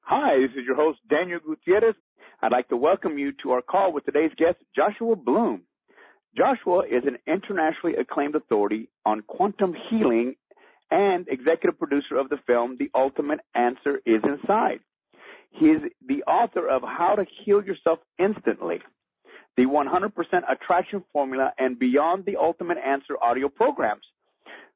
Hi, this is your host, Daniel Gutierrez. I'd like to welcome you to our call with today's guest, Joshua Bloom. Joshua is an internationally acclaimed authority on quantum healing and executive producer of the film, The Ultimate Answer is Inside. He is the author of How to Heal Yourself Instantly, the 100% Attraction Formula, and Beyond the Ultimate Answer audio programs.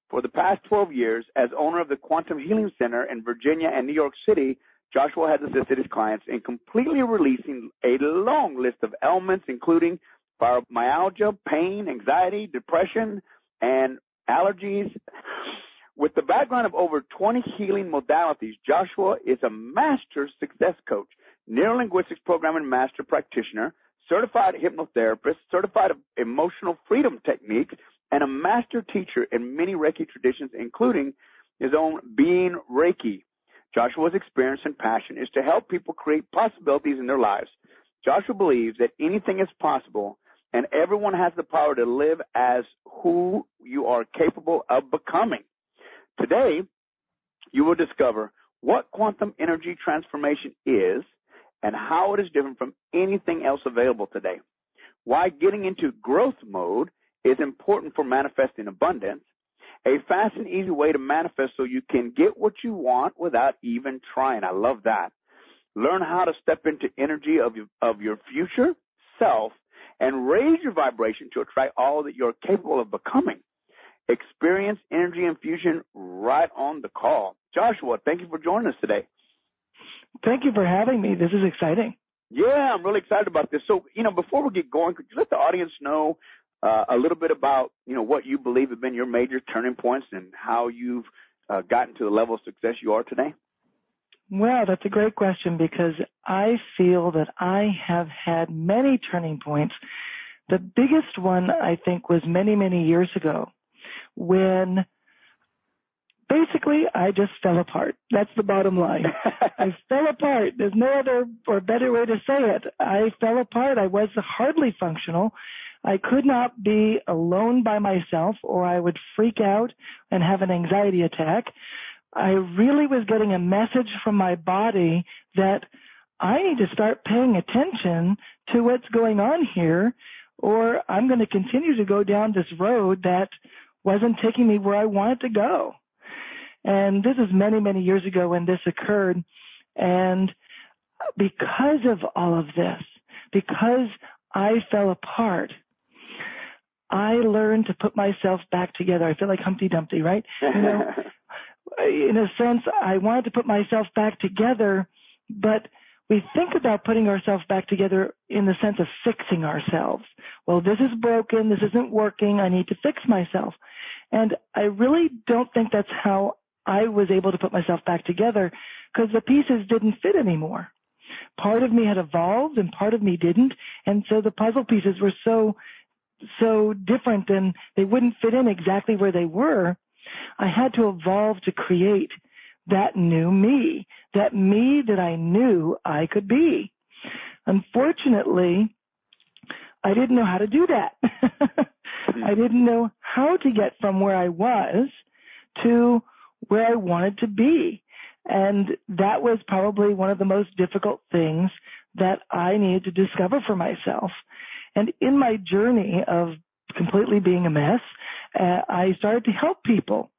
For the past 12 years, as owner of the Quantum Healing Center in Virginia and New York City, Joshua has assisted his clients in completely releasing a long list of ailments, including fibromyalgia, pain, anxiety, depression, and allergies. With the background of over 20 healing modalities, Joshua is a master success coach, Neuro-Linguistic Programming master practitioner, certified hypnotherapist, certified emotional freedom techniques, and a master teacher in many Reiki traditions, including his own being Reiki. Joshua's experience and passion is to help people create possibilities in their lives. Joshua believes that anything is possible, and everyone has the power to live as who you are capable of becoming. Today, you will discover what quantum energy transformation is and how it is different from anything else available today, why getting into growth mode is important for manifesting abundance, a fast and easy way to manifest so you can get what you want without even trying. I love that. Learn how to step into energy of your future self and raise your vibration to attract all that you're capable of becoming. Experience energy infusion right on the call. Joshua, thank you for joining us today. Thank you for having me. This is exciting. Yeah, I'm really excited about this. So, before we get going, could you let the audience know a little bit about, what you believe have been your major turning points and how you've gotten to the level of success you are today? Well, that's a great question because I feel that I have had many turning points. The biggest one, I think, was many, many years ago when basically I just fell apart. That's the bottom line. I fell apart. There's no other or better way to say it. I fell apart. I was hardly functional. I could not be alone by myself or I would freak out and have an anxiety attack. I really was getting a message from my body that I need to start paying attention to what's going on here or I'm going to continue to go down this road that wasn't taking me where I wanted to go. And this is many, many years ago when this occurred. And because of all of this, because I fell apart, I learned to put myself back together. I feel like Humpty Dumpty, right? In a sense, I wanted to put myself back together, but we think about putting ourselves back together in the sense of fixing ourselves. Well, this is broken. This isn't working. I need to fix myself. And I really don't think that's how I was able to put myself back together because the pieces didn't fit anymore. Part of me had evolved and part of me didn't. And so the puzzle pieces were so different and they wouldn't fit in exactly where they were. I had to evolve to create that new me that I knew I could be. Unfortunately, I didn't know how to do that. I didn't know how to get from where I was to where I wanted to be. And that was probably one of the most difficult things that I needed to discover for myself. And in my journey of completely being a mess, I started to help people.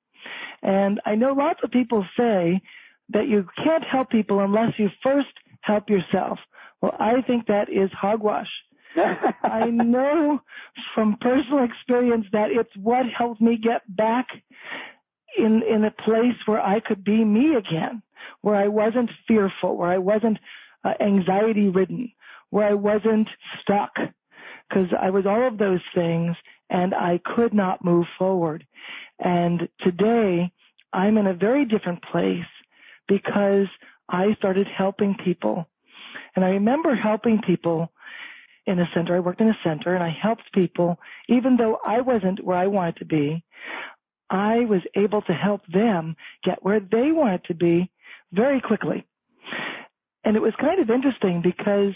And I know lots of people say that you can't help people unless you first help yourself. Well, I think that is hogwash. I know from personal experience that it's what helped me get back in a place where I could be me again, where I wasn't fearful, where I wasn't anxiety-ridden, where I wasn't stuck, because I was all of those things and I could not move forward. And today, I'm in a very different place because I started helping people. And I remember helping people in a center. I worked in a center and I helped people. Even though I wasn't where I wanted to be, I was able to help them get where they wanted to be very quickly. And it was kind of interesting because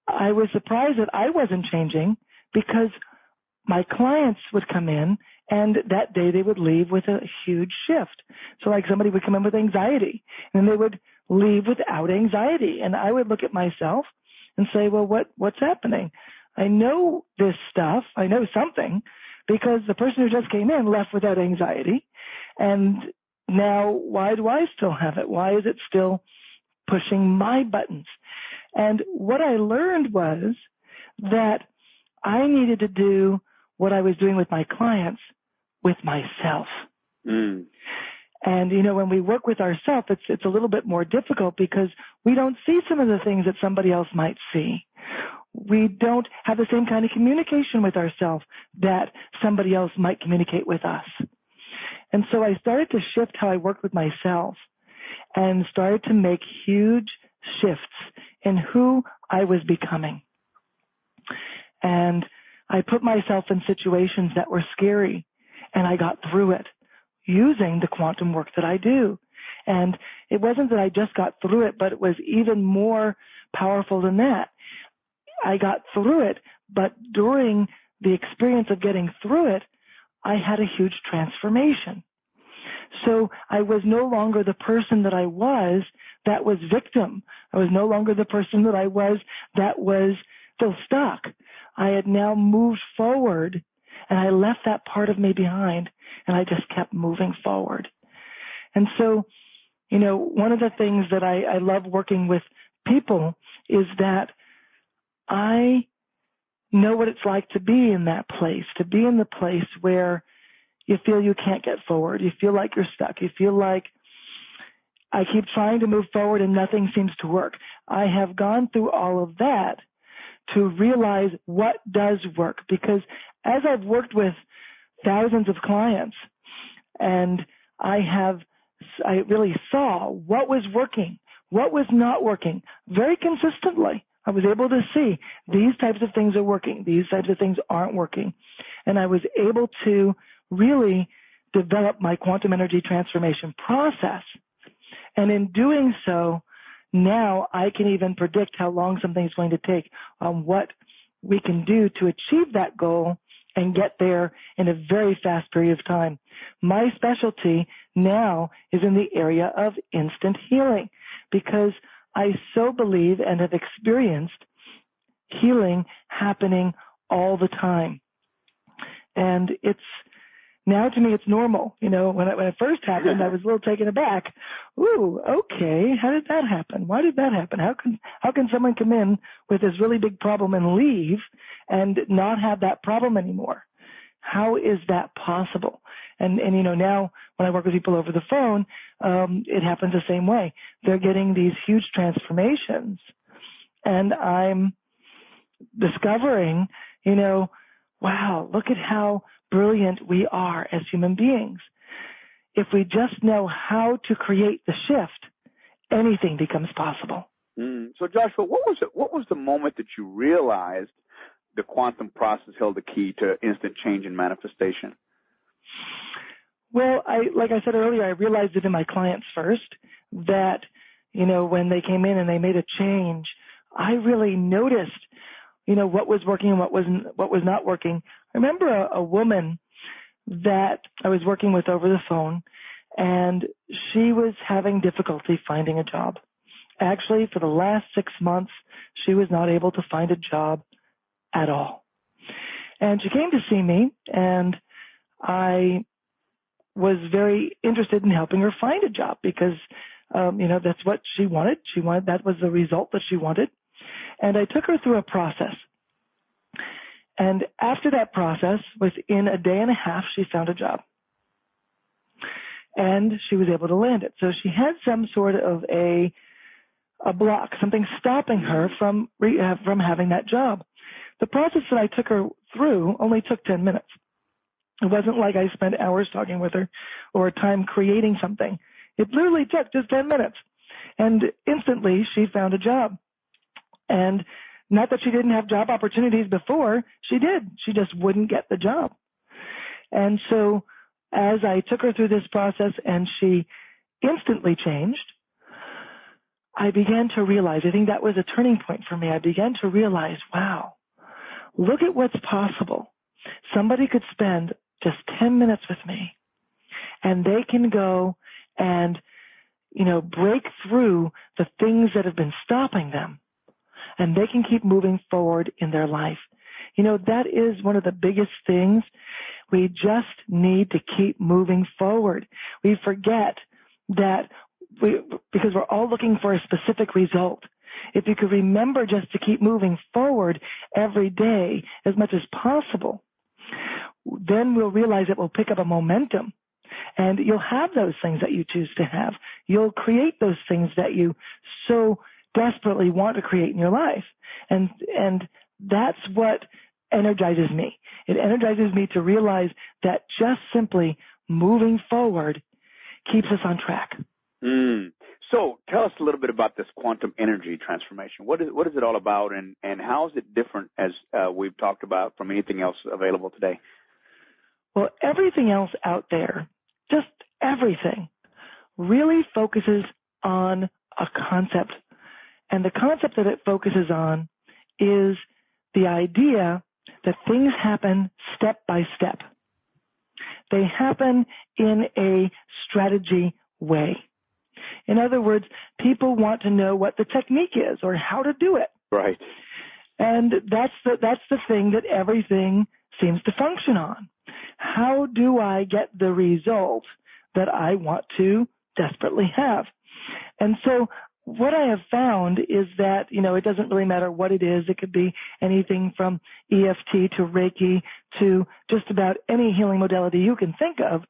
I was surprised that I wasn't changing because my clients would come in and that day they would leave with a huge shift. So like somebody would come in with anxiety and they would leave without anxiety. And I would look at myself and say, well, what's happening? I know this stuff. I know something because the person who just came in left without anxiety. And now why do I still have it? Why is it still pushing my buttons? And what I learned was that I needed to do what I was doing with my clients with myself. Mm. And, when we work with ourselves, it's a little bit more difficult because we don't see some of the things that somebody else might see. We don't have the same kind of communication with ourselves that somebody else might communicate with us. And so I started to shift how I worked with myself and started to make huge shifts in who I was becoming. And I put myself in situations that were scary, and I got through it using the quantum work that I do. And it wasn't that I just got through it, but it was even more powerful than that. I got through it, but during the experience of getting through it, I had a huge transformation. So I was no longer the person that I was that was victim. I was no longer the person that I was that was still stuck. I had now moved forward, and I left that part of me behind, and I just kept moving forward. And so, one of the things that I love working with people is that I know what it's like to be in that place, to be in the place where you feel you can't get forward. You feel like you're stuck. You feel like I keep trying to move forward and nothing seems to work. I have gone through all of that to realize what does work, because as I've worked with thousands of clients and I really saw what was working, what was not working very consistently. I was able to see these types of things are working, these types of things aren't working. And I was able to really develop my quantum energy transformation process. And in doing so, now I can even predict how long something is going to take, what we can do to achieve that goal and get there in a very fast period of time. My specialty now is in the area of instant healing because I so believe and have experienced healing happening all the time. And now to me, it's normal. When it first happened, I was a little taken aback. Ooh, okay. How did that happen? Why did that happen? How can someone come in with this really big problem and leave and not have that problem anymore? How is that possible? And now when I work with people over the phone, it happens the same way. They're getting these huge transformations, and I'm discovering, wow, look at how brilliant we are as human beings. If we just know how to create the shift, anything becomes possible. So Joshua, what was the moment that you realized the quantum process held the key to instant change and manifestation? Well, like I said earlier, I realized it in my clients first that, when they came in and they made a change, I really noticed what was working and what was not working. I remember a woman that I was working with over the phone, and she was having difficulty finding a job. Actually, for the last 6 months, she was not able to find a job at all. And she came to see me, and I was very interested in helping her find a job because, that's what she wanted. That was the result that she wanted. And I took her through a process. And after that process, within a day and a half, she found a job. And she was able to land it. So she had some sort of a block, something stopping her from having that job. The process that I took her through only took 10 minutes. It wasn't like I spent hours talking with her or time creating something. It literally took just 10 minutes. And instantly, she found a job. And not that she didn't have job opportunities before, she did. She just wouldn't get the job. And so as I took her through this process and she instantly changed, I began to realize, I think that was a turning point for me. I began to realize, wow, look at what's possible. Somebody could spend just 10 minutes with me and they can go and, break through the things that have been stopping them, and they can keep moving forward in their life. That is one of the biggest things. We just need to keep moving forward. We forget that because we're all looking for a specific result. If you could remember just to keep moving forward every day as much as possible, then we'll realize it will pick up a momentum. And you'll have those things that you choose to have. You'll create those things that you so desperately want to create in your life. And that's what energizes me. It energizes me to realize that just simply moving forward keeps us on track. So tell us a little bit about this quantum energy transformation. What is it all about, and how is it different, as we've talked about, from anything else available today? Well, everything else out there, just everything, really focuses on a concept. And the concept that it focuses on is the idea that things happen step by step. They happen in a strategy way. In other words, people want to know what the technique is or how to do it. Right. And that's the thing that everything seems to function on. How do I get the result that I want to desperately have? And so what I have found is that, it doesn't really matter what it is. It could be anything from EFT to Reiki to just about any healing modality you can think of.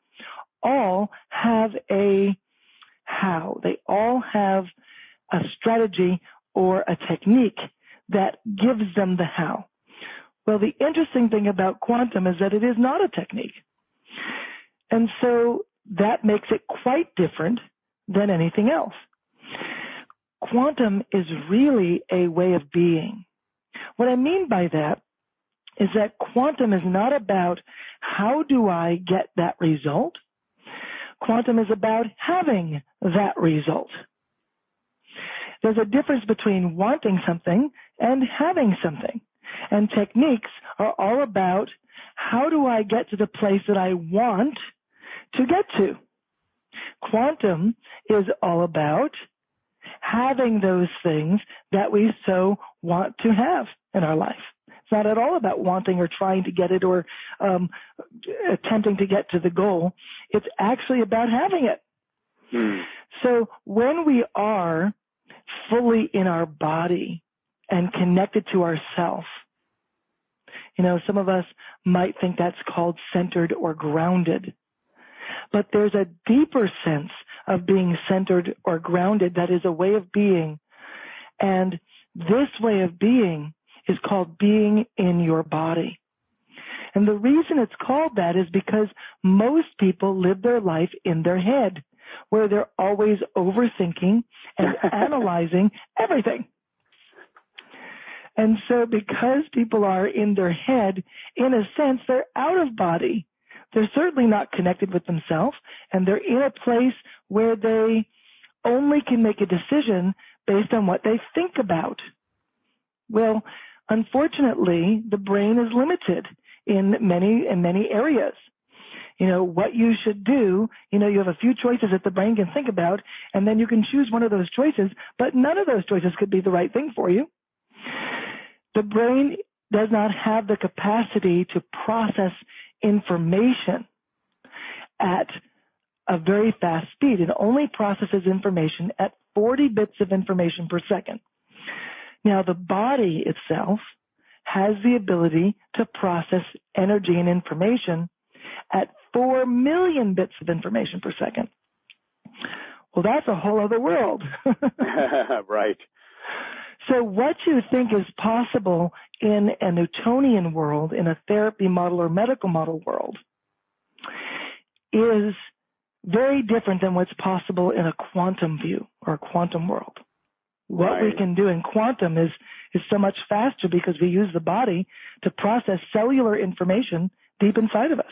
All have a how. They all have a strategy or a technique that gives them the how. Well, the interesting thing about quantum is that it is not a technique. And so that makes it quite different than anything else. Quantum is really a way of being. What I mean by that is that quantum is not about how do I get that result. Quantum is about having that result. There's a difference between wanting something and having something. And techniques are all about how do I get to the place that I want to get to. Quantum is all about having those things that we so want to have in our life. It's not at all about wanting or trying to get it or attempting to get to the goal. It's actually about having it. So when we are fully in our body and connected to ourself, some of us might think that's called centered or grounded. But there's a deeper sense of being centered or grounded that is a way of being. And this way of being is called being in your body. And the reason it's called that is because most people live their life in their head, where they're always overthinking and analyzing everything. And so because people are in their head, in a sense, they're out of body. They're certainly not connected with themselves, and they're in a place where they only can make a decision based on what they think about. Well, unfortunately, the brain is limited in many areas. What you should do, you have a few choices that the brain can think about, and then you can choose one of those choices, but none of those choices could be the right thing for you. The brain does not have the capacity to process information at a very fast speed. It only processes information at 40 bits of information per second. Now, the body itself has the ability to process energy and information at 4 million bits of information per second. Well, that's a whole other world. Right. So what you think is possible in a Newtonian world, in a therapy model or medical model world, is very different than what's possible in a quantum view or a quantum world. What we can do in quantum is so much faster because we use the body to process cellular information deep inside of us.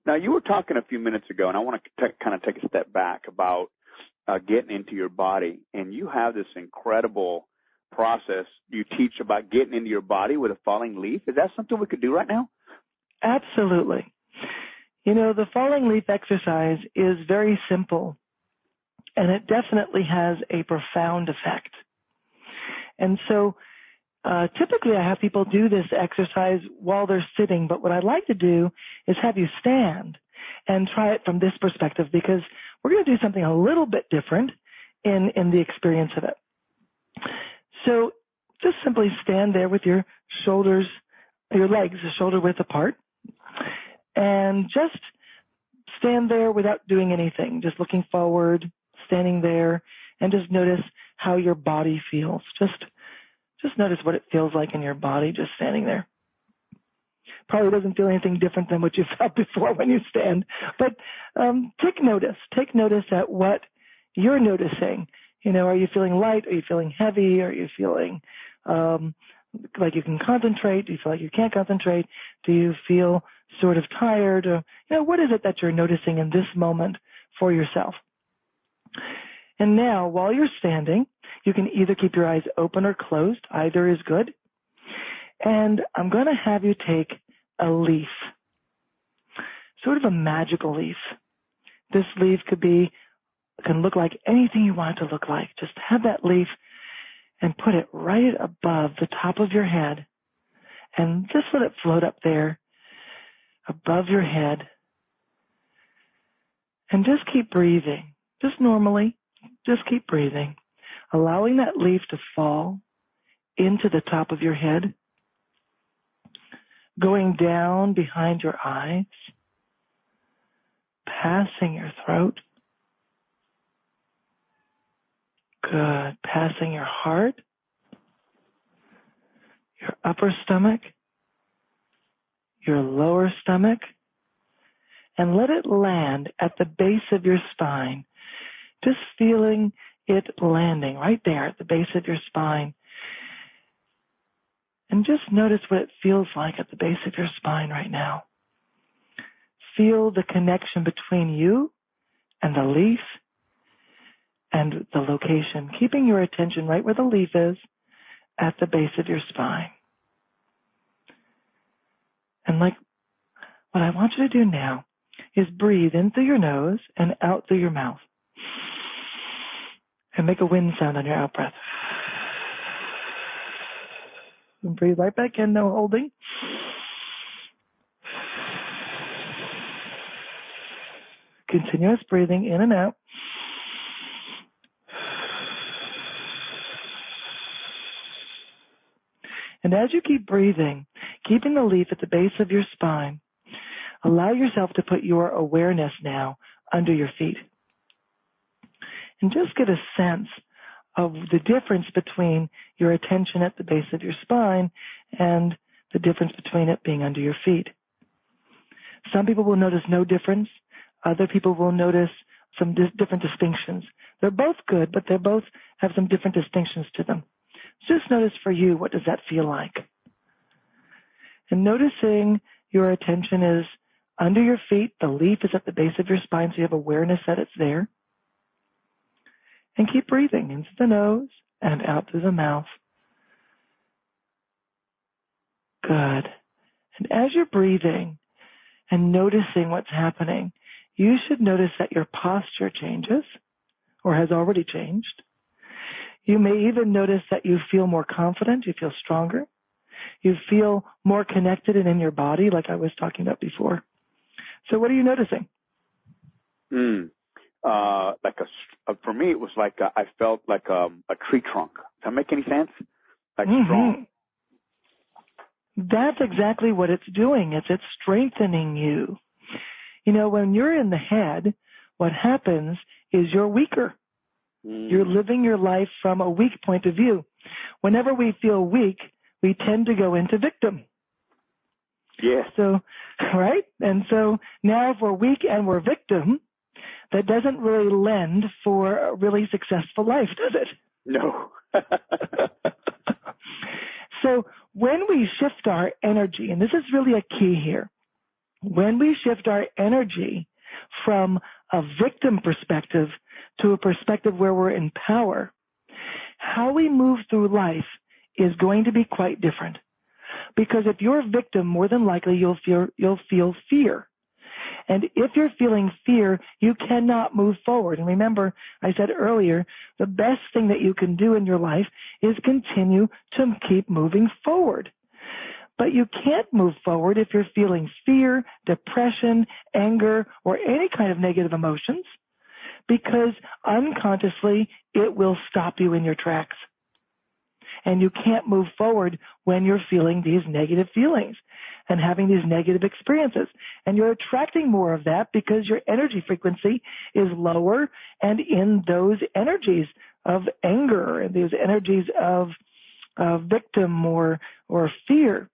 Now, you were talking a few minutes ago, and I want to kind of take a step back about getting into your body. And you have this incredible process you teach about getting into your body with a falling leaf. Is that something we could do right now? Absolutely. The falling leaf exercise is very simple. And it definitely has a profound effect. And so typically I have people do this exercise while they're sitting, but what I'd like to do is have you stand and try it from this perspective, because we're going to do something a little bit different in the experience of it. So just simply stand there with your shoulders, your legs shoulder width apart, and just stand there without doing anything, just looking forward, standing there, and just notice how your body feels. Just notice what it feels like in your body just standing there. Probably doesn't feel anything different than what you felt before when you stand. But take notice. Take notice at what you're noticing. You know, are you feeling light? Are you feeling heavy? Are you feeling like you can concentrate? Do you feel like you can't concentrate? Do you feel sort of tired? Or, you know, what is it that you're noticing in this moment for yourself? And now, while you're standing, you can either keep your eyes open or closed. Either is good. And I'm going to have you take a leaf, sort of a magical leaf. This leaf can look like anything you want it to look like. Just have that leaf and put it right above the top of your head, and just let it float up there above your head. And just keep breathing, just normally. Just keep breathing, allowing that leaf to fall into the top of your head, going down behind your eyes, passing your throat. Good. Passing your heart, your upper stomach, your lower stomach, and let it land at the base of your spine. Just feeling it landing right there at the base of your spine. And just notice what it feels like at the base of your spine right now. Feel the connection between you and the leaf and the location, keeping your attention right where the leaf is at the base of your spine. And like what I want you to do now is breathe in through your nose and out through your mouth. And make a wind sound on your out breath. And breathe right back in, no holding. Continuous breathing in and out. And as you keep breathing, keeping the leaf at the base of your spine, allow yourself to put your awareness now under your feet. And just get a sense of the difference between your attention at the base of your spine and the difference between it being under your feet. Some people will notice no difference. Other people will notice some different distinctions. They're both good, but they both have some different distinctions to them. Just notice for you, what does that feel like? And noticing your attention is under your feet, the leaf is at the base of your spine, so you have awareness that it's there. And keep breathing into the nose and out through the mouth. Good. And as you're breathing and noticing what's happening, you should notice that your posture changes or has already changed. You may even notice that you feel more confident, you feel stronger. You feel more connected and in your body, like I was talking about before. So what are you noticing? For me, it was like I felt like a tree trunk. Does that make any sense? Like strong. That's exactly what it's doing. It's strengthening you. You know, when you're in the head, what happens is you're weaker. You're living your life from a weak point of view. Whenever we feel weak, we tend to go into victim. Yes. So, right? And so now if we're weak and we're victim, that doesn't really lend for a really successful life, does it? No. So when we shift our energy, and this is really a key here, when we shift our energy from a victim perspective to a perspective where we're in power, how we move through life is going to be quite different. Because if you're a victim, more than likely you'll feel fear. And if you're feeling fear, you cannot move forward. And remember, I said earlier, the best thing that you can do in your life is continue to keep moving forward. But you can't move forward if you're feeling fear, depression, anger, or any kind of negative emotions, because unconsciously it will stop you in your tracks. And you can't move forward when you're feeling these negative feelings and having these negative experiences. And you're attracting more of that because your energy frequency is lower, and in those energies of anger and those energies of victim or fear.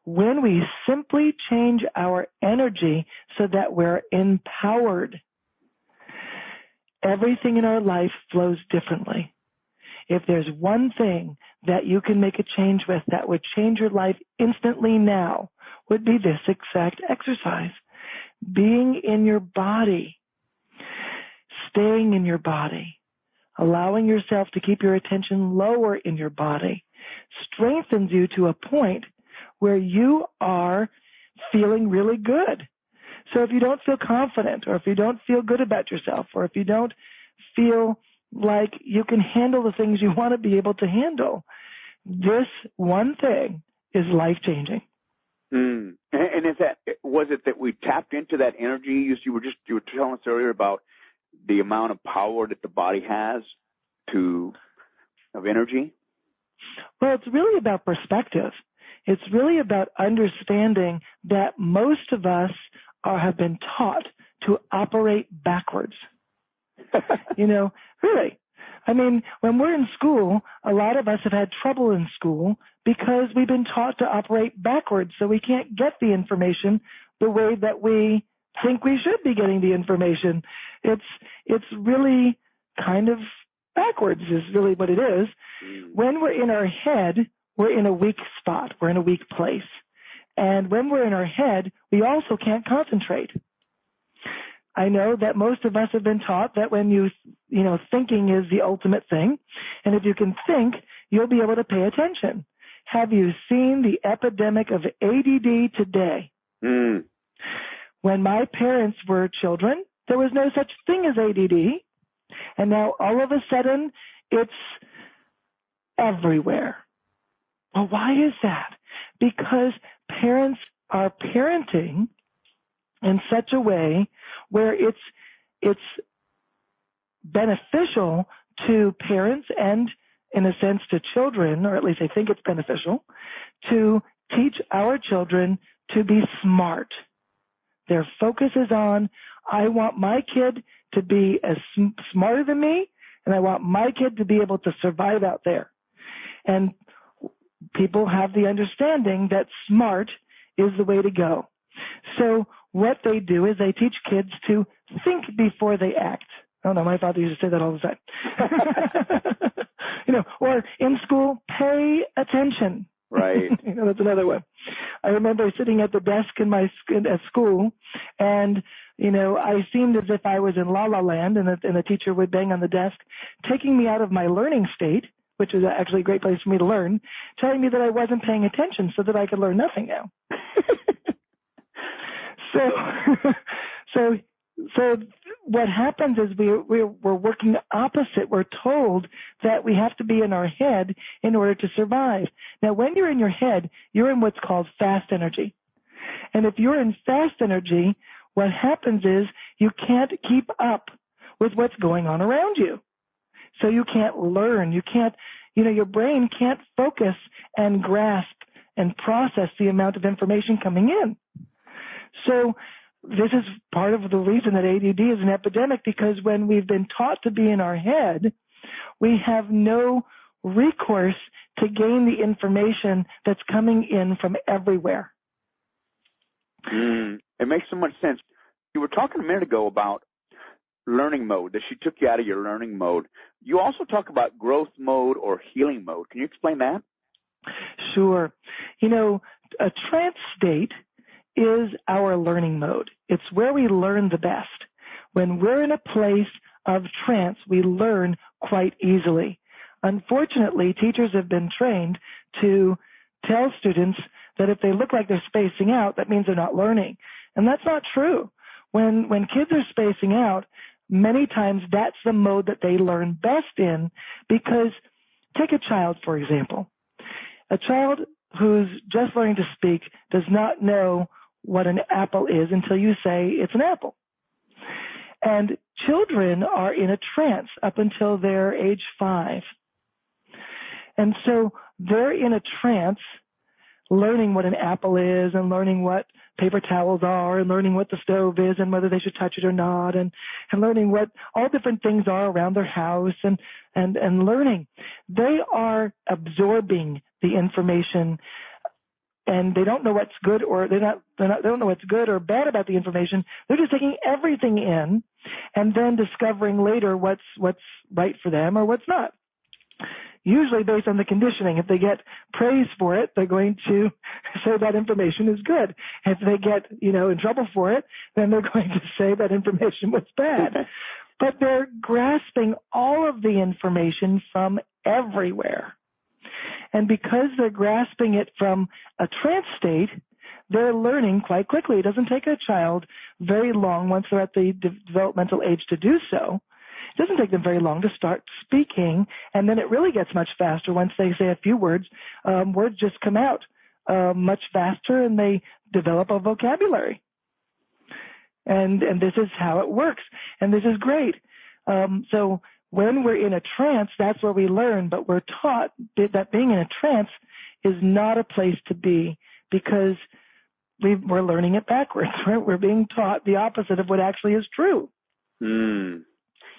When we simply change our energy so that we're empowered, everything in our life flows differently. If there's one thing that you can make a change with that would change your life instantly now, would be this exact exercise. Being in your body, staying in your body, allowing yourself to keep your attention lower in your body, strengthens you to a point where you are feeling really good. So if you don't feel confident, or if you don't feel good about yourself, or if you don't feel like you can handle the things you want to be able to handle, this one thing is life-changing. And was it that we tapped into that energy? You were telling us earlier about the amount of power that the body has of energy? Well, it's really about perspective. It's really about understanding that most of us have been taught to operate backwards. Really. I mean, when we're in school, a lot of us have had trouble in school because we've been taught to operate backwards, so we can't get the information the way that we think we should be getting the information. It's really kind of backwards is really what it is. When we're in our head, we're in a weak spot. We're in a weak place. And when we're in our head, we also can't concentrate. I know that most of us have been taught that when thinking is the ultimate thing. And if you can think, you'll be able to pay attention. Have you seen the epidemic of ADD today? When my parents were children, there was no such thing as ADD. And now all of a sudden, it's everywhere. Well, why is that? Because parents are parenting in such a way where it's beneficial to parents and, in a sense, to children, or at least I think it's beneficial, to teach our children to be smart. Their focus is on, I want my kid to be as smarter than me, and I want my kid to be able to survive out there. And people have the understanding that smart is the way to go. So what they do is they teach kids to think before they act. Oh no, my father used to say that all the time. Or in school, pay attention. Right. That's another one. I remember sitting at the desk at school, and I seemed as if I was in La La Land, and the teacher would bang on the desk, taking me out of my learning state, which is actually a great place for me to learn, telling me that I wasn't paying attention so that I could learn nothing now. So what happens is we're working opposite. We're told that we have to be in our head in order to survive. Now, when you're in your head, you're in what's called fast energy. And if you're in fast energy, what happens is you can't keep up with what's going on around you. So you can't learn. You can't, your brain can't focus and grasp and process the amount of information coming in. So this is part of the reason that ADD is an epidemic, because when we've been taught to be in our head, we have no recourse to gain the information that's coming in from everywhere. It makes so much sense. You were talking a minute ago about learning mode, that she took you out of your learning mode. You also talk about growth mode or healing mode. Can you explain that? Sure. A trance state is our learning mode. It's where we learn the best. When we're in a place of trance, we learn quite easily. Unfortunately, teachers have been trained to tell students that if they look like they're spacing out, that means they're not learning. And that's not true. when kids are spacing out, many times that's the mode that they learn best in, because take a child, for example. A child who's just learning to speak does not know what an apple is until you say it's an apple. And children are in a trance up until they're age 5. And so they're in a trance, learning what an apple is and learning what paper towels are and learning what the stove is and whether they should touch it or not, and learning what all different things are around their house and learning. They are absorbing the information, and they don't know what's good or they don't know what's good or bad about the information. They're just taking everything in and then discovering later what's right for them or what's not. Usually based on the conditioning. If they get praise for it, they're going to say that information is good. If they get, in trouble for it, then they're going to say that information was bad. But they're grasping all of the information from everywhere. And because they're grasping it from a trance state, they're learning quite quickly. It doesn't take a child very long once they're at the developmental age to do so. It doesn't take them very long to start speaking, and then it really gets much faster once they say a few words. Words just come out much faster, and they develop a vocabulary. And this is how it works, and this is great. So when we're in a trance, that's where we learn, but we're taught that being in a trance is not a place to be, because we're learning it backwards. Right? We're being taught the opposite of what actually is true. Mm.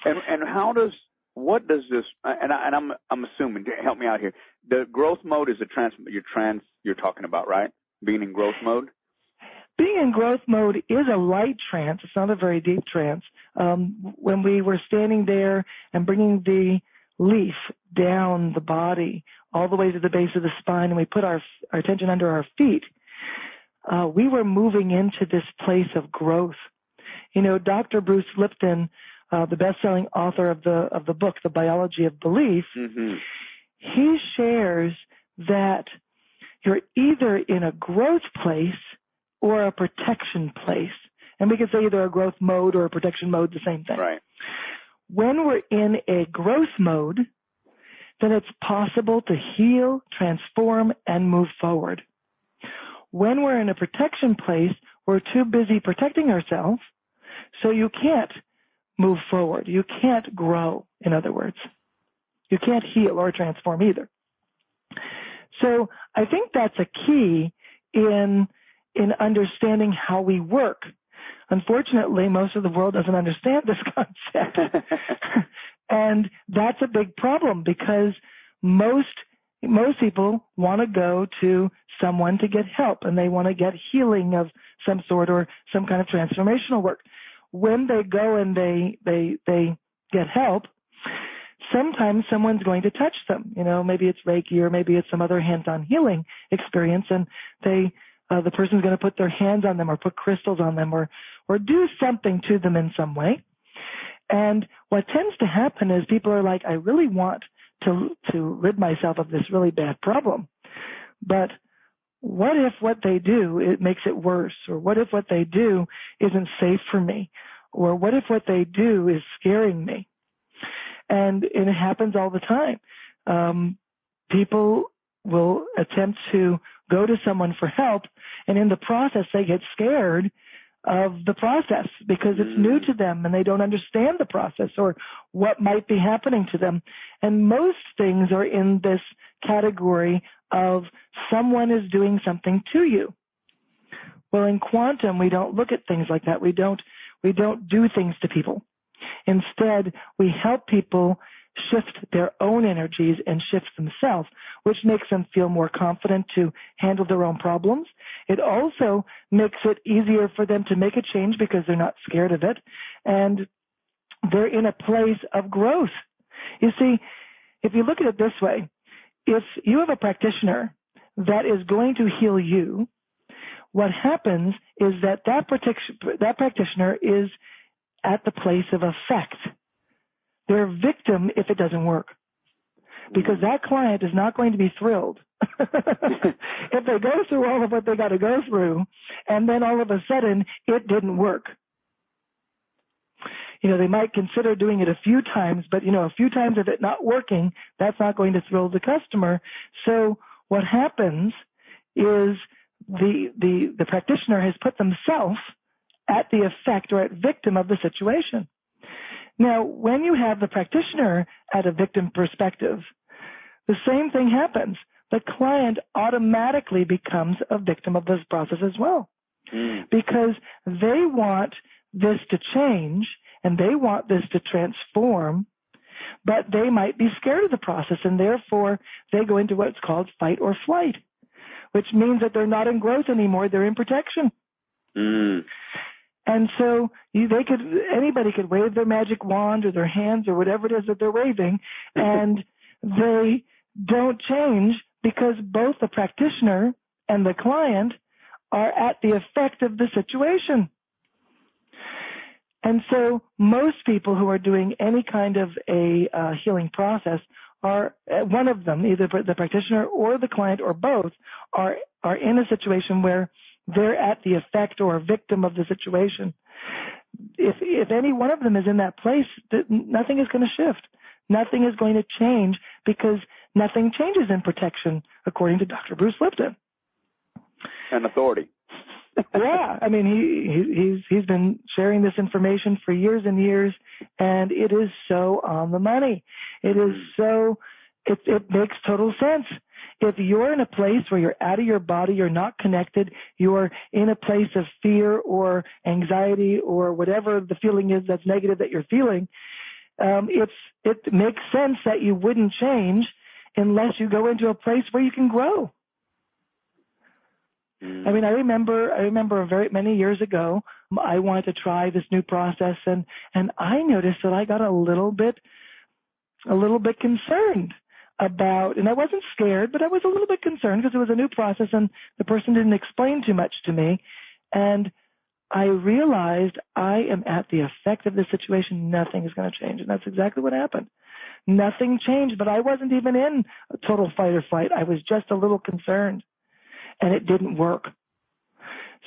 And what does this? And I'm assuming. Help me out here. The growth mode is you're talking about, right? Being in growth mode. Being in growth mode is a light trance. It's not a very deep trance. When we were standing there and bringing the leaf down the body all the way to the base of the spine, and we put our attention under our feet, we were moving into this place of growth. Dr. Bruce Lipton, the best-selling author of the book, The Biology of Belief, he shares that you're either in a growth place or a protection place. And we could say either a growth mode or a protection mode, the same thing. Right. When we're in a growth mode, then it's possible to heal, transform, and move forward. When we're in a protection place, we're too busy protecting ourselves, so you can't move forward. You can't grow, in other words. You can't heal or transform either. So I think that's a key in understanding how we work. Unfortunately, most of the world doesn't understand this concept. And that's a big problem, because most people want to go to someone to get help, and they want to get healing of some sort or some kind of transformational work. When they go and they get help, sometimes someone's going to touch them. Maybe it's Reiki or maybe it's some other hands-on healing experience, and the person's going to put their hands on them or put crystals on them or do something to them in some way. And what tends to happen is people are like, I really want to rid myself of this really bad problem. But what if what they do, it makes it worse? Or what if what they do isn't safe for me? Or what if what they do is scaring me? And it happens all the time. People will attempt to go to someone for help, and in the process they get scared of the process because it's new to them and they don't understand the process or what might be happening to them. And most things are in this category of someone is doing something to you. Well, in quantum, we don't look at things like that. We don't do things to people. Instead, we help people shift their own energies and shift themselves, which makes them feel more confident to handle their own problems. It also makes it easier for them to make a change because they're not scared of it, and they're in a place of growth. You see, if you look at it this way, if you have a practitioner that is going to heal you, what happens is that practitioner is at the place of effect. They're a victim if it doesn't work, because that client is not going to be thrilled if they go through all of what they got to go through and then all of a sudden it didn't work. they might consider doing it a few times, but, a few times of it not working, that's not going to thrill the customer. So what happens is the practitioner has put themselves at the effect or at victim of the situation. Now, when you have the practitioner at a victim perspective, the same thing happens. The client automatically becomes a victim of this process as well, because they want this to change and they want this to transform, but they might be scared of the process, and therefore they go into what's called fight or flight, which means that they're not in growth anymore, they're in protection. And so anybody could wave their magic wand or their hands or whatever it is that they're waving, and they don't change because both the practitioner and the client are at the effect of the situation. And so most people who are doing any kind of a healing process are, one of them, either the practitioner or the client or both, are in a situation where they're at the effect or victim of the situation. If any one of them is in that place, nothing is going to shift. Nothing is going to change because nothing changes in protection, according to Dr. Bruce Lipton. And authority. Yeah, I mean, he's been sharing this information for years and years, and it is so on the money. It is so, it makes total sense. If you're in a place where you're out of your body, you're not connected, you're in a place of fear or anxiety or whatever the feeling is that's negative that you're feeling, it makes sense that you wouldn't change unless you go into a place where you can grow. I mean, I remember many years ago, I wanted to try this new process, and I noticed that I got a little bit concerned about, and I wasn't scared, but I was a little bit concerned because it was a new process and the person didn't explain too much to me. And I realized I am at the effect of this situation. Nothing is going to change. And that's exactly what happened. Nothing changed, but I wasn't even in a total fight or flight. I was just a little concerned, and it didn't work.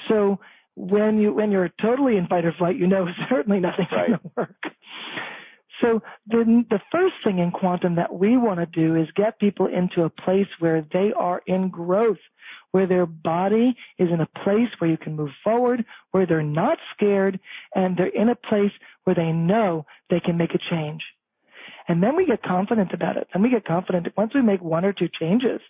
So when you're totally in fight or flight, certainly nothing's going to work. So the first thing in quantum that we want to do is get people into a place where they are in growth, where their body is in a place where you can move forward, where they're not scared, and they're in a place where they know they can make a change. And then we get confident about it. And we get confident that once we make one or two changes,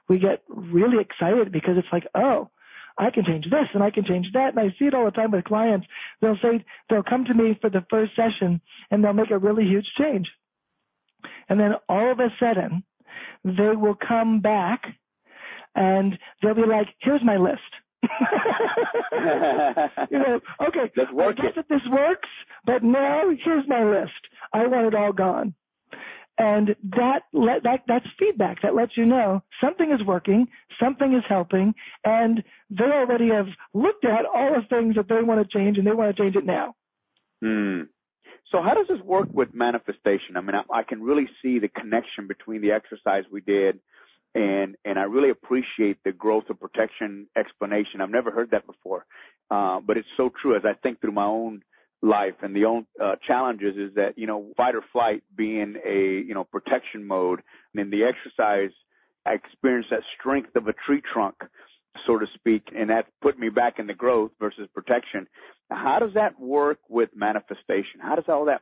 we get really excited because it's like, oh, I can change this and I can change that. And I see it all the time with clients. They'll come to me for the first session and they'll make a really huge change. And then all of a sudden, they will come back and they'll be like, here's my list. Okay, I guess that this works, but now here's my list. I want it all gone. And that's feedback that lets you know something is working, something is helping, and they already have looked at all the things that they want to change, and they want to change it now. So how does this work with manifestation? I mean, I can really see the connection between the exercise we did, and I really appreciate the growth of protection explanation. I've never heard that before, but it's so true as I think through my own life and the own challenges is that, fight or flight being a, protection mode. And in the exercise, I experienced that strength of a tree trunk, so to speak, and that put me back in the growth versus protection. How does that work with manifestation? How does all that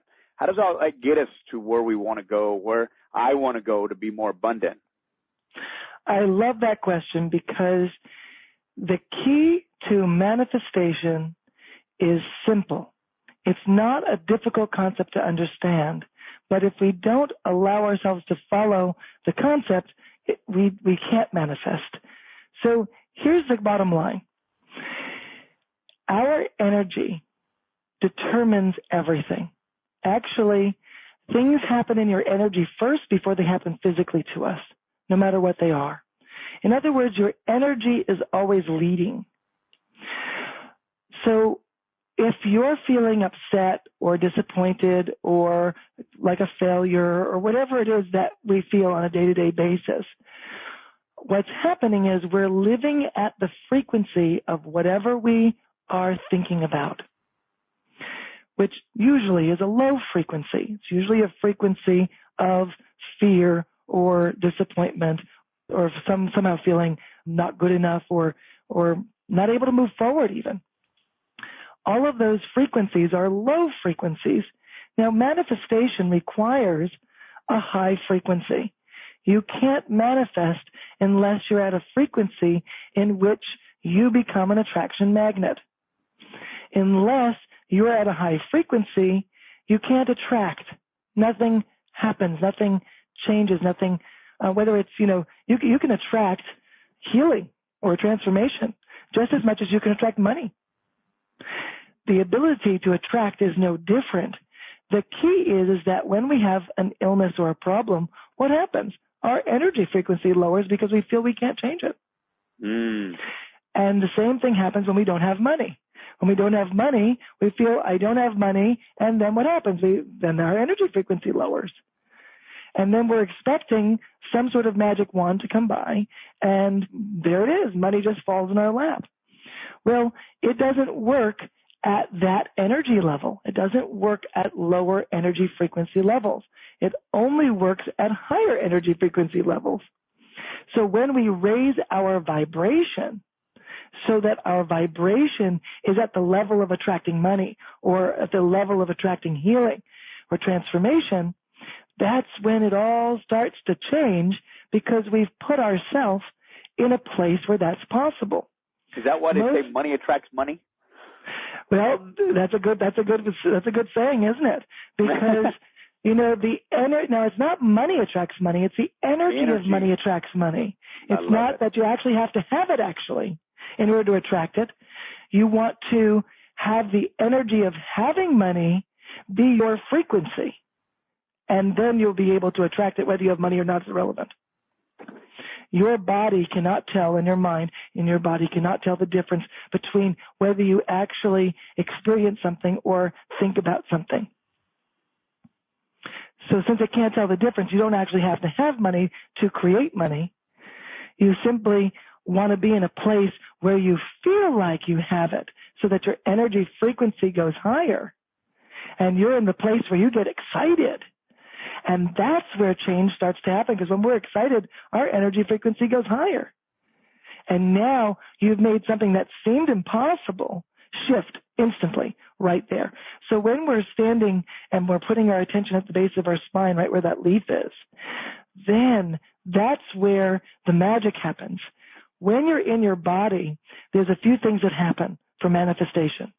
get us to where we want to go, where I want to go to be more abundant? I love that question because the key to manifestation is simple. It's not a difficult concept to understand, but if we don't allow ourselves to follow the concept, we can't manifest. So here's the bottom line. Our energy determines everything. Actually, things happen in your energy first before they happen physically to us, no matter what they are. In other words, your energy is always leading. So if you're feeling upset or disappointed or like a failure or whatever it is that we feel on a day-to-day basis, what's happening is we're living at the frequency of whatever we are thinking about. which usually is a low frequency. It's usually a frequency of fear or disappointment or somehow feeling not good enough or not able to move forward even. All of those frequencies are low frequencies. Now, manifestation requires a high frequency. You can't manifest unless you're at a frequency in which you become an attraction magnet. Unless you're at a high frequency, you can't attract. Nothing happens. Nothing changes. Nothing, whether it's, you can attract healing or transformation just as much as you can attract money. The ability to attract is no different. The key is that when we have an illness or a problem, what happens? Our energy frequency lowers because we feel we can't change it. And the same thing happens when we don't have money. When we don't have money, we feel I don't have money, and then what happens? Then our energy frequency lowers. And then we're expecting some sort of magic wand to come by, and there it is. Money just falls in our lap. Well, it doesn't work at that energy level. It doesn't work at lower energy frequency levels. It only works at higher energy frequency levels. So when we raise our vibration so that our vibration is at the level of attracting money or at the level of attracting healing or transformation, that's when it all starts to change because we've put ourselves in a place where that's possible. Is that why they say money attracts money? Well, that's a good saying, isn't it? Because now it's not money attracts money; it's the energy of money attracts money. It's not that you actually have to have it actually in order to attract it. You want to have the energy of having money be your frequency, and then you'll be able to attract it whether you have money or not is irrelevant. Your body cannot tell, and your mind in your body cannot tell the difference between whether you actually experience something or think about something. So since it can't tell the difference, you don't actually have to have money to create money. You simply want to be in a place where you feel like you have it so that your energy frequency goes higher. And you're in the place where you get excited. And that's where change starts to happen, because when we're excited, our energy frequency goes higher. And now you've made something that seemed impossible shift instantly right there. So when we're standing and we're putting our attention at the base of our spine, right where that leaf is, then that's where the magic happens. When you're in your body, there's a few things that happen for manifestation.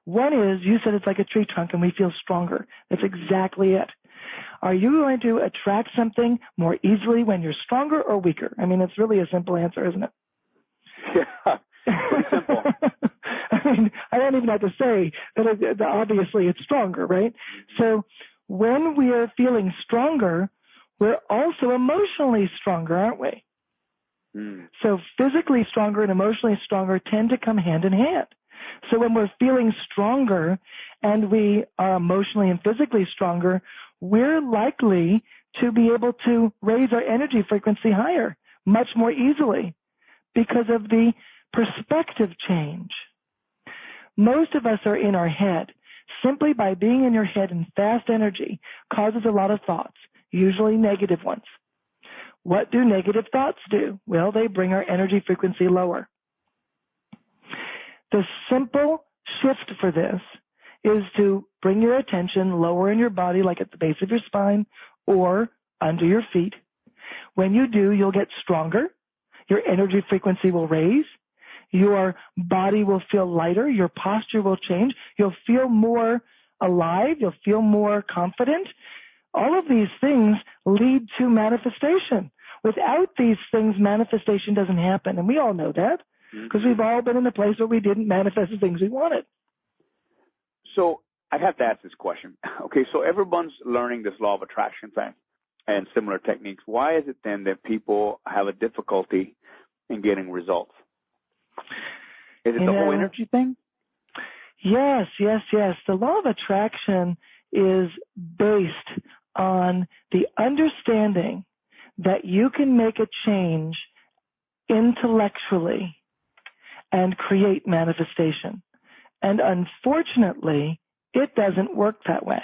One is, you said it's like a tree trunk and we feel stronger. That's exactly it. Are you going to attract something more easily when you're stronger or weaker? I mean, it's really a simple answer, isn't it? Yeah, pretty simple. I don't even have to say that obviously it's stronger, right? So when we are feeling stronger, we're also emotionally stronger, aren't we? So physically stronger and emotionally stronger tend to come hand in hand. So when we're feeling stronger and we are emotionally and physically stronger, we're likely to be able to raise our energy frequency higher much more easily because of the perspective change. Most of us are in our head. Simply by being in your head in fast energy causes a lot of thoughts, usually negative ones. What do negative thoughts do? Well, they bring our energy frequency lower. The simple shift for this is to bring your attention lower in your body, like at the base of your spine or under your feet. When you do, you'll get stronger. Your energy frequency will raise. Your body will feel lighter. Your posture will change. You'll feel more alive. You'll feel more confident. All of these things lead to manifestation. Without these things, manifestation doesn't happen. And we all know that because we've all been in a place where we didn't manifest the things we wanted. So I have to ask this question. Okay, so everyone's learning this law of attraction thing and similar techniques. Why is it then that people have a difficulty in getting results? Is it the whole energy thing? Yes. The law of attraction is based on the understanding that you can make a change intellectually and create manifestation. And unfortunately, It doesn't work that way.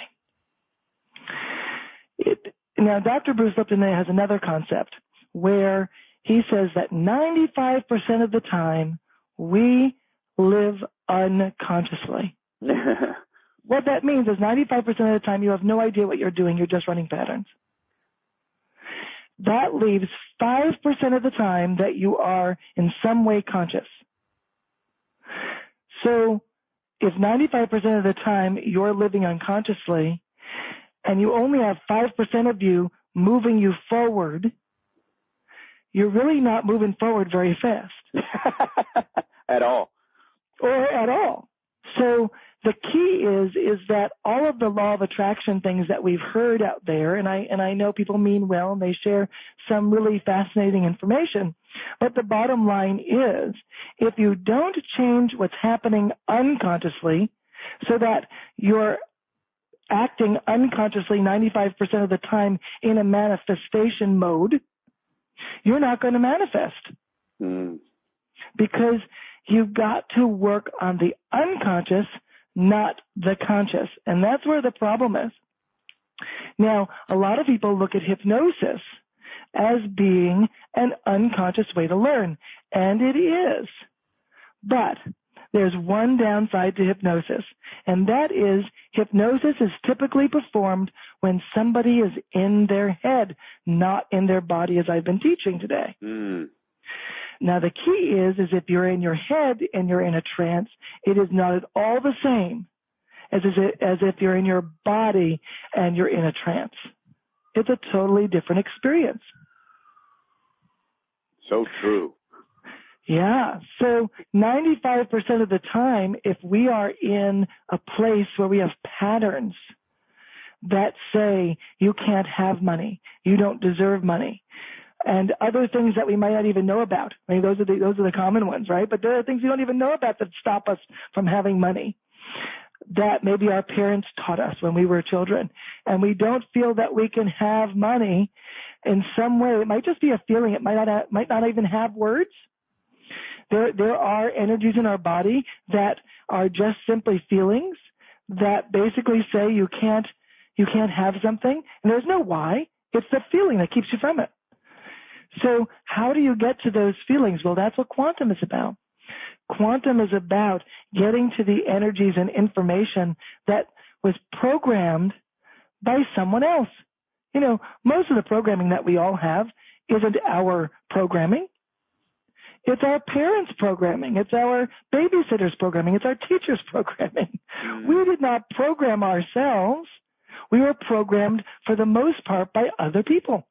Now, Dr. Bruce Lipton has another concept where he says that 95% of the time we live unconsciously. What that means is 95% of the time you have no idea what you're doing. You're just running patterns. That leaves 5% of the time that you are in some way conscious. So if 95% of the time you're living unconsciously and you only have 5% of you moving you forward, you're really not moving forward very fast. At all. Or at all. So the key is that all of the law of attraction things that we've heard out there, and I know people mean well and they share some really fascinating information, but the bottom line is if you don't change what's happening unconsciously so that you're acting unconsciously 95% of the time in a manifestation mode, you're not going to manifest. Because you've got to work on the unconscious, not the conscious. And that's where the problem is. Now, a lot of people look at hypnosis as being an unconscious way to learn, and it is. But there's one downside to hypnosis, and that is hypnosis is typically performed when somebody is in their head, not in their body, as I've been teaching today. Now, the key is if you're in your head and you're in a trance, it is not at all the same as if you're in your body and you're in a trance. It's a totally different experience. So true. Yeah. So 95% of the time, if we are in a place where we have patterns that say you can't have money, you don't deserve money, and other things that we might not even know about. I mean, those are the common ones, right? But there are things we don't even know about that stop us from having money that maybe our parents taught us when we were children. And we don't feel that we can have money in some way. It might just be a feeling. It might not even have words. There are energies in our body that are just simply feelings that basically say you can't have something. And there's no why. It's the feeling that keeps you from it. So how do you get to those feelings? Well, that's what quantum is about. Quantum is about getting to the energies and information that was programmed by someone else. You know, most of the programming that we all have isn't our programming. It's our parents' programming. It's our babysitters' programming. It's our teachers' programming. We did not program ourselves. We were programmed for the most part by other people.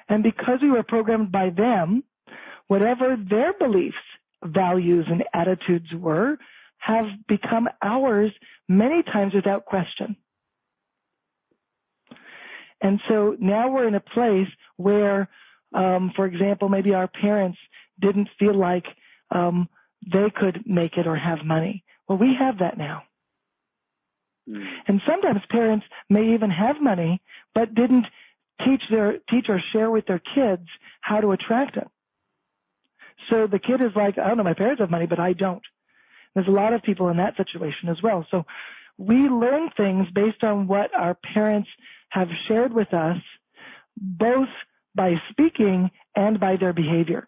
And because we were programmed by them, whatever their beliefs, values, and attitudes were, have become ours many times without question. And so now we're in a place where, for example, maybe our parents didn't feel like they could make it or have money. Well, we have that now. And sometimes parents may even have money, but didn't teach or share with their kids how to attract it. So the kid is like, I don't know, my parents have money, but I don't. There's a lot of people in that situation as well. So we learn things based on what our parents have shared with us, both by speaking and by their behavior.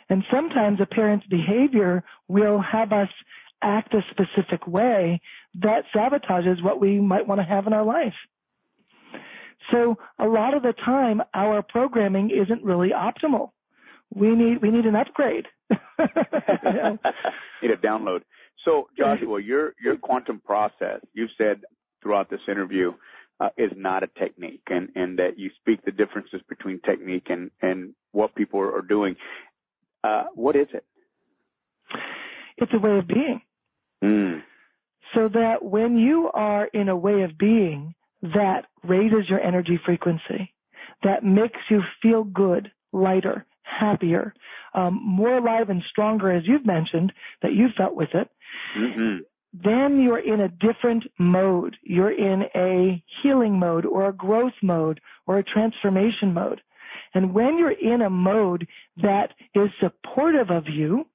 And sometimes a parent's behavior will have us act a specific way that sabotages what we might want to have in our life. So a lot of the time, our programming isn't really optimal. We need an upgrade. Need a download. So, Joshua, your quantum process, you've said throughout this interview, is not a technique, and that you speak the differences between technique and what people are doing. What is it? It's a way of being. So that when you are in a way of being that raises your energy frequency, that makes you feel good, lighter, happier, more alive and stronger, as you've mentioned, that you felt with it, then you're in a different mode. You're in a healing mode or a growth mode or a transformation mode. And when you're in a mode that is supportive of you,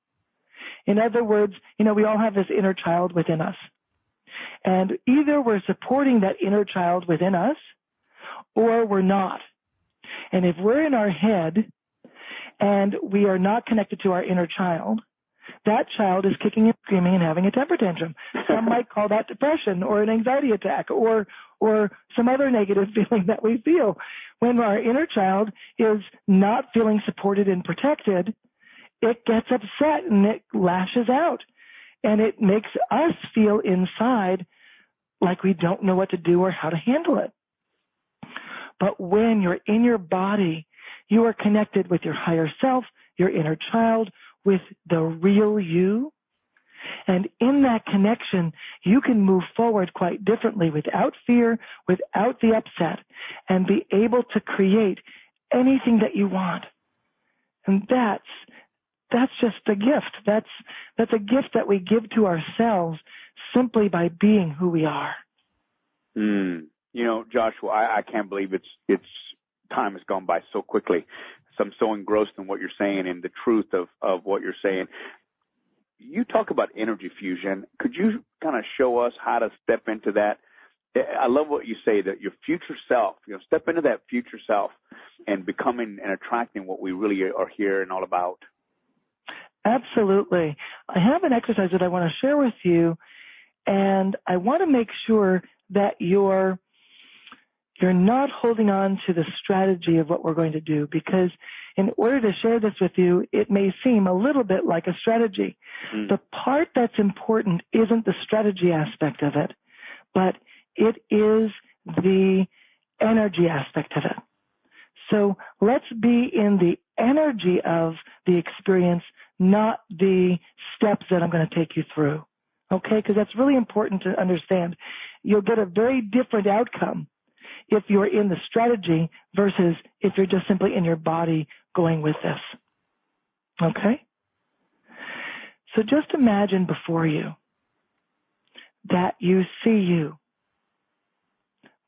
In other words, we all have this inner child within us. And either we're supporting that inner child within us or we're not. And if we're in our head and we are not connected to our inner child, that child is kicking and screaming and having a temper tantrum. Some might call that depression or an anxiety attack or some other negative feeling that we feel. When our inner child is not feeling supported and protected, it gets upset and it lashes out. And it makes us feel inside like we don't know what to do or how to handle it. But when you're in your body, you are connected with your higher self, your inner child, with the real you. And in that connection, you can move forward quite differently without fear, without the upset, and be able to create anything that you want. And that's just a gift. That's a gift that we give to ourselves simply by being who we are. Joshua, I can't believe it's time has gone by so quickly. So I'm so engrossed in what you're saying and the truth of what you're saying. You talk about energy fusion. Could you kind of show us how to step into that? I love what you say, that your future self, step into that future self and becoming and attracting what we really are here and all about. Absolutely. I have an exercise that I want to share with you, and I want to make sure that you're not holding on to the strategy of what we're going to do, because in order to share this with you, it may seem a little bit like a strategy. The part that's important isn't the strategy aspect of it, but it is the energy aspect of it. So let's be in the energy of the experience, not the steps that I'm going to take you through. Okay? Because that's really important to understand. You'll get a very different outcome if you're in the strategy versus if you're just simply in your body going with this. Okay? So just imagine before you that you see you.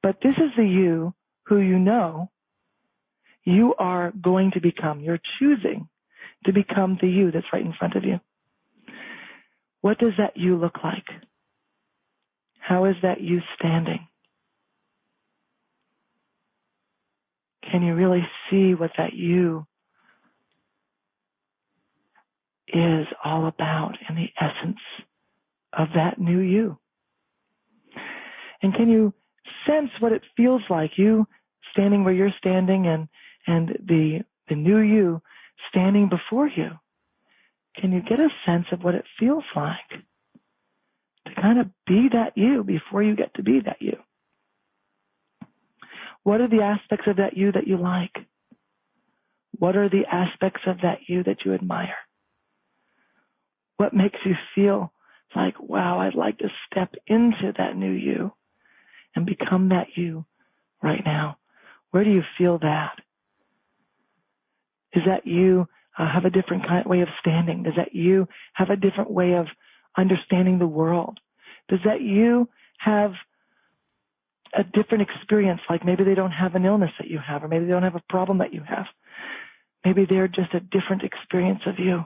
But this is the you who you are going to become. You're choosing to become the you that's right in front of you. What does that you look like? How is that you standing? Can you really see what that you is all about and the essence of that new you? And can you sense what it feels like, you standing where you're standing and the new you standing before you? Can you get a sense of what it feels like to kind of be that you before you get to be that you? What are the aspects of that you that you like? What are the aspects of that you that you admire? What makes you feel like, wow, I'd like to step into that new you and become that you right now? Where do you feel that? Is that you have a different way of standing? Does that you have a different way of understanding the world? Does that you have a different experience, like maybe they don't have an illness that you have, or maybe they don't have a problem that you have? Maybe they're just a different experience of you,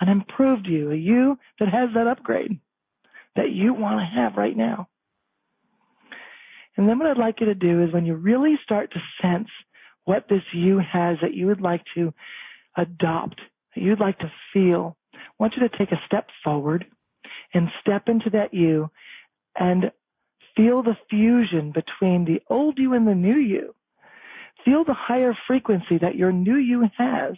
an improved you, a you that has that upgrade that you want to have right now. And then what I'd like you to do is when you really start to sense what this you has that you would like to adopt, that you'd like to feel, I want you to take a step forward and step into that you and feel the fusion between the old you and the new you. Feel the higher frequency that your new you has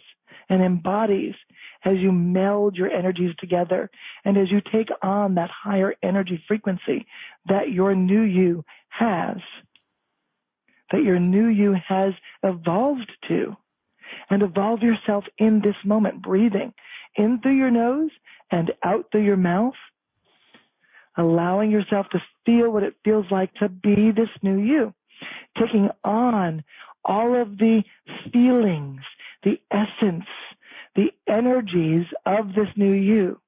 and embodies as you meld your energies together and as you take on that higher energy frequency that your new you has, that your new you has evolved to. And evolve yourself in this moment, breathing in through your nose and out through your mouth, allowing yourself to feel what it feels like to be this new you, taking on all of the feelings, the essence, the energies of this new you.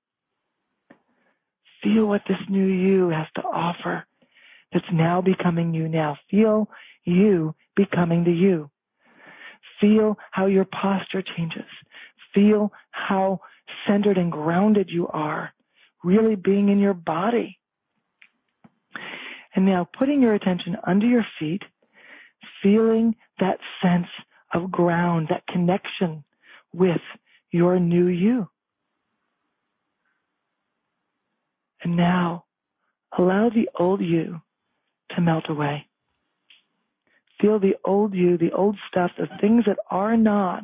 Feel what this new you has to offer that's now becoming you now. Feel you becoming the you. Feel how your posture changes. Feel how centered and grounded you are, really being in your body. And now putting your attention under your feet, feeling that sense of ground, that connection with your new you. And now allow the old you to melt away. Feel the old you, the old stuff, the things that are not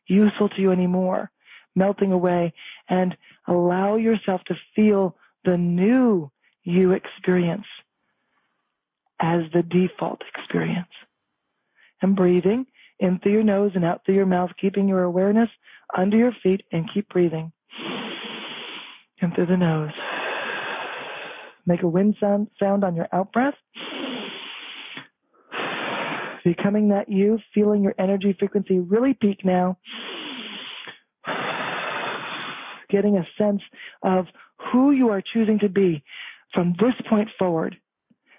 useful to you anymore, melting away, and allow yourself to feel the new you experience as the default experience. And breathing in through your nose and out through your mouth, keeping your awareness under your feet, and keep breathing in through the nose. Make a wind sound on your out-breath. Becoming that you, feeling your energy frequency really peak now. Getting a sense of who you are choosing to be from this point forward.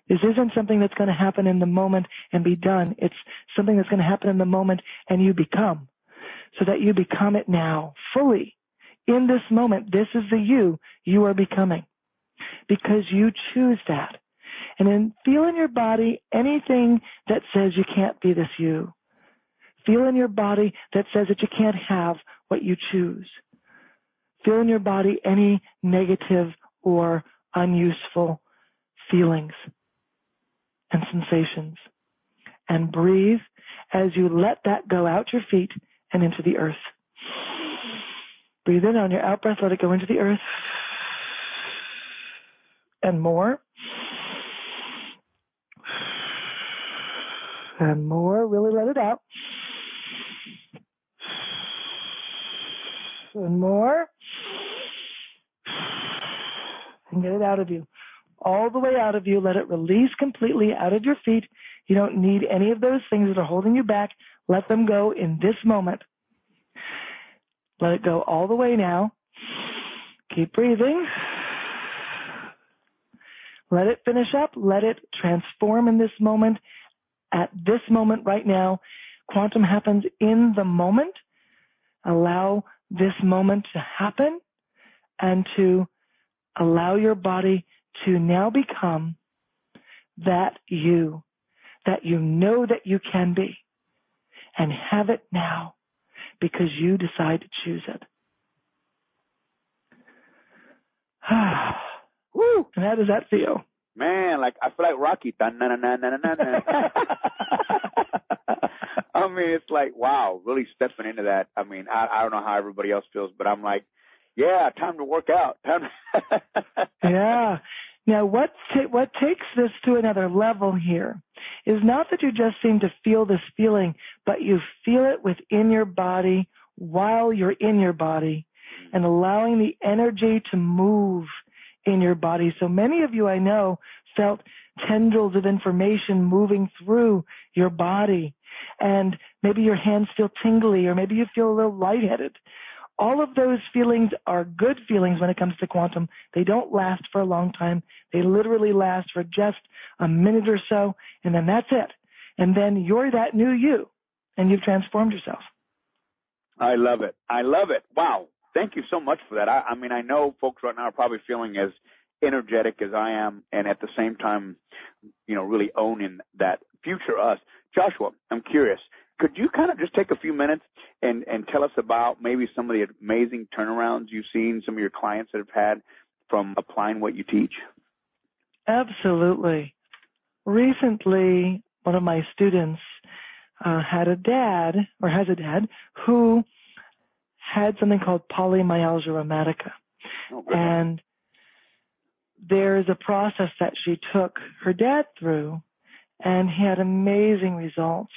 This isn't something that's going to happen in the moment and be done. It's something that's going to happen in the moment and you become. So that you become it now, fully. In this moment, this is the you are becoming. Because you choose that. And then feel in your body anything that says you can't be this you. Feel in your body that says that you can't have what you choose. Feel in your body any negative or unuseful feelings and sensations. And breathe as you let that go out your feet and into the earth. Breathe in on your out-breath, let it go into the earth. And more. And more. Really let it out. And more. And get it out of you. All the way out of you. Let it release completely out of your feet. You don't need any of those things that are holding you back. Let them go in this moment. Let it go all the way now. Keep breathing. Let it finish up. Let it transform in this moment. At this moment right now, quantum happens in the moment. Allow this moment to happen and to allow your body to now become that you know that you can be. And have it now because you decide to choose it. Woo! And how does that feel? Man, like I feel like Rocky. I mean, it's like, wow, really stepping into that. I mean, I don't know how everybody else feels, but I'm like, yeah, time to work out. Yeah. Now, what takes this to another level here is not that you just seem to feel this feeling, but you feel it within your body while you're in your body and allowing the energy to move in your body. So many of you I know felt tendrils of information moving through your body, and maybe your hands feel tingly, or maybe you feel a little lightheaded. All of those feelings are good feelings when it comes to quantum. They don't last for a long time. They literally last for just a minute or so, and then that's it. And then you're that new you, and you've transformed yourself. I love it. I love it. Wow. Thank you so much for that. I mean, I know folks right now are probably feeling as energetic as I am, and at the same time, you know, really owning that future us. Joshua, I'm curious. Could you kind of just take a few minutes and tell us about maybe some of the amazing turnarounds you've seen, some of your clients that have had from applying what you teach? Absolutely. Recently, one of my students has a dad who had something called polymyalgia rheumatica. Oh, and there's a process that she took her dad through, and he had amazing results.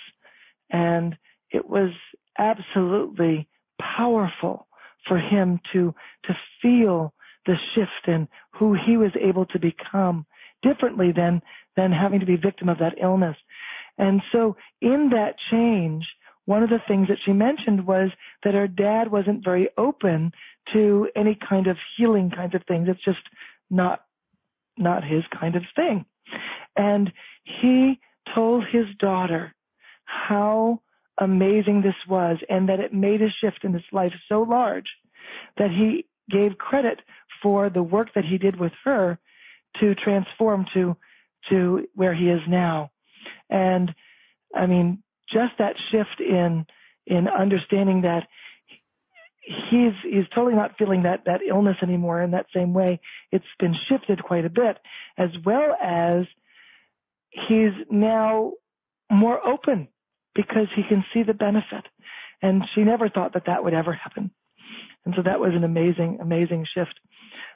And it was absolutely powerful for him to feel the shift in who he was able to become differently than having to be victim of that illness. And so in that change, one of the things that she mentioned was that her dad wasn't very open to any kind of healing kinds of things. It's just not his kind of thing. And he told his daughter how amazing this was, and that it made a shift in his life so large that he gave credit for the work that he did with her to transform to where he is now. And I mean, just that shift in understanding that he's totally not feeling that illness anymore in that same way. It's been shifted quite a bit, as well as he's now more open because he can see the benefit. And she never thought that would ever happen. And so that was an amazing, amazing shift.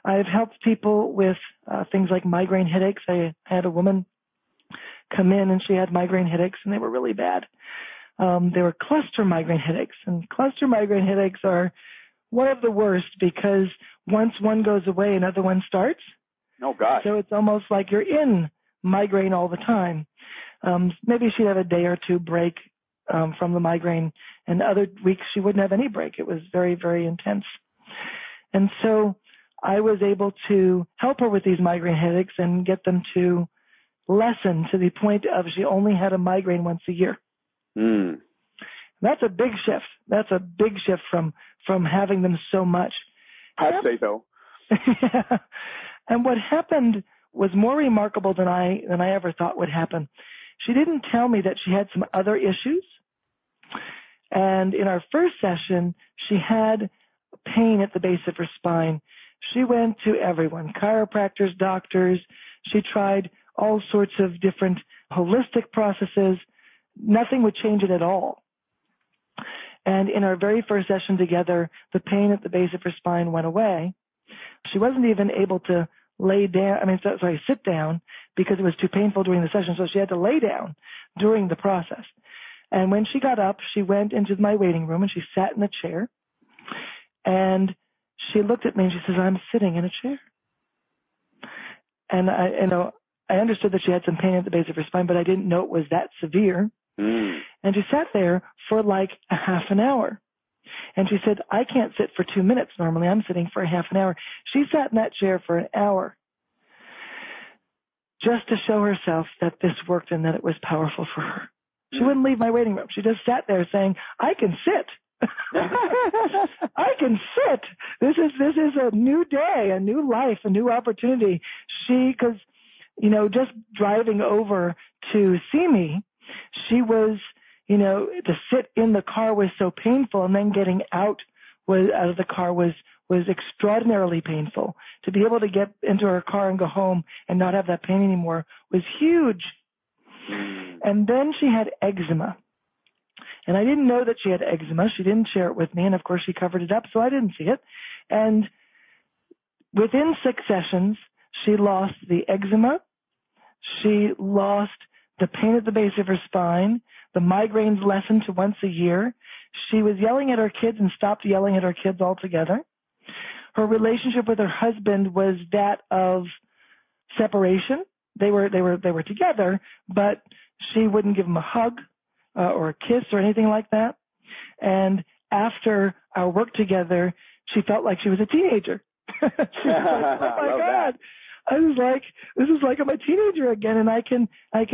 I've helped people with things like migraine headaches. I had a woman come in and she had migraine headaches and they were really bad. They were cluster migraine headaches, and cluster migraine headaches are one of the worst because once one goes away, another one starts. Oh, gosh. So it's almost like you're in migraine all the time. Maybe she'd have a day or two break from the migraine, and other weeks she wouldn't have any break. It was very, very intense. And so I was able to help her with these migraine headaches and get them to lessen to the point of she only had a migraine once a year. Mm. That's a big shift. That's a big shift from having them so much. I'd say so. Yeah. And what happened was more remarkable than I ever thought would happen. She didn't tell me that she had some other issues. And in our first session, she had pain at the base of her spine. She went to everyone, chiropractors, doctors. She tried all sorts of different holistic processes. Nothing would change it at all. And in our very first session together, the pain at the base of her spine went away. She wasn't even able to sit down because it was too painful during the session, so she had to lay down during the process. And when she got up, she went into my waiting room and she sat in a chair. And she looked at me and she says, "I'm sitting in a chair." And I understood that she had some pain at the base of her spine, but I didn't know it was that severe. Mm. And she sat there for like a half an hour. And she said, "I can't sit for 2 minutes. Normally I'm sitting for a half an hour." She sat in that chair for an hour just to show herself that this worked and that it was powerful for her. She wouldn't leave my waiting room. She just sat there saying, "I can sit." I can sit. This is a new day, a new life, a new opportunity. Because, just driving over to see me, she was, to sit in the car was so painful, and then getting out of the car was extraordinarily painful. To be able to get into her car and go home and not have that pain anymore was huge. And then she had eczema. And I didn't know that she had eczema. She didn't share it with me. And, of course, she covered it up, so I didn't see it. And within 6 sessions, she lost the eczema. She lost the pain at the base of her spine. The migraines lessened to once a year. She was yelling at her kids and stopped yelling at her kids altogether. Her relationship with her husband was that of separation. They were together, but she wouldn't give him a hug or a kiss or anything like that. And after our work together, she felt like she was a teenager. She was like, "Oh my God." I was like, this is like I'm a teenager again, and I can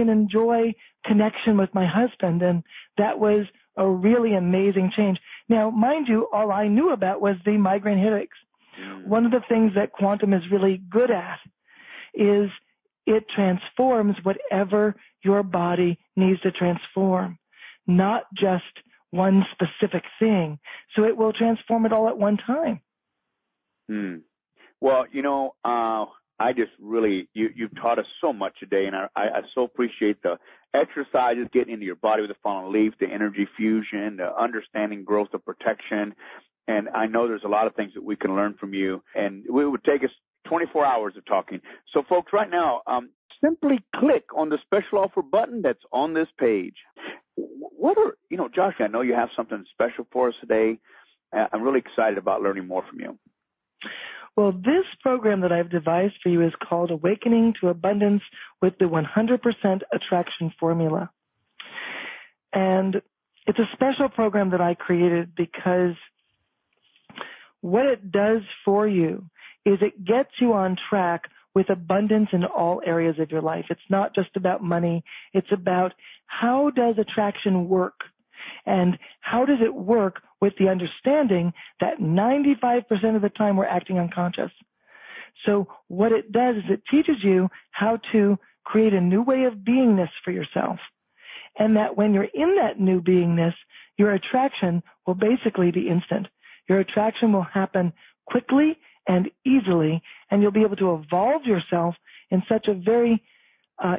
enjoy connection with my husband. And that was a really amazing change. Now, mind you, all I knew about was the migraine headaches. One of the things that quantum is really good at is it transforms whatever your body needs to transform, not just one specific thing. So it will transform it all at one time. Well, I just really, you've taught us so much today, and I so appreciate the exercises, getting into your body with the fallen leaf, the energy fusion, the understanding growth of protection. And I know there's a lot of things that we can learn from you, and it would take us 24 hours of talking. So, folks, right now, simply click on the special offer button that's on this page. Josh, I know you have something special for us today. I'm really excited about learning more from you. Well, this program that I've devised for you is called Awakening to Abundance with the 100% Attraction Formula. And it's a special program that I created because what it does for you is it gets you on track with abundance in all areas of your life. It's not just about money. It's about how does attraction work? And how does it work with the understanding that 95% of the time we're acting unconscious? So what it does is it teaches you how to create a new way of beingness for yourself. And that when you're in that new beingness, your attraction will basically be instant. Your attraction will happen quickly and easily, and you'll be able to evolve yourself in such a very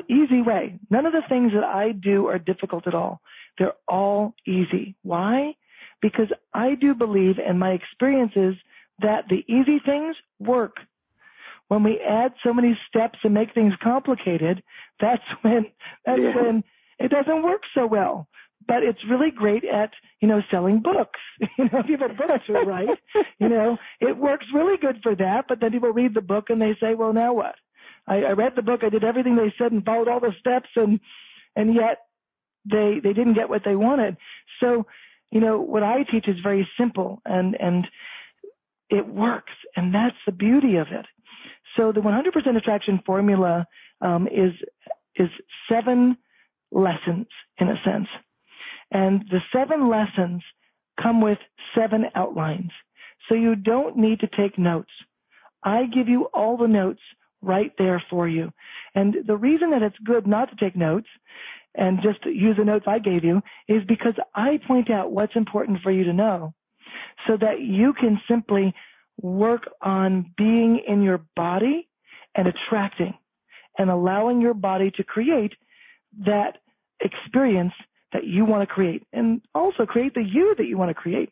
easy way. None of the things that I do are difficult at all. They're all easy. Why? Because I do believe, and my experience is, that the easy things work. When we add so many steps and make things complicated, that's when it doesn't work so well. But it's really great at, selling books. If you have a book to write, it works really good for that. But then people read the book and they say, well, now what? I read the book, I did everything they said and followed all the steps, and yet they didn't get what they wanted. So, what I teach is very simple, and it works, and that's the beauty of it. So the 100% attraction formula is 7 lessons in a sense. And the 7 lessons come with 7 outlines. So you don't need to take notes. I give you all the notes right there for you. And the reason that it's good not to take notes and just use the notes I gave you is because I point out what's important for you to know so that you can simply work on being in your body and attracting and allowing your body to create that experience that you want to create, and also create the you that you want to create.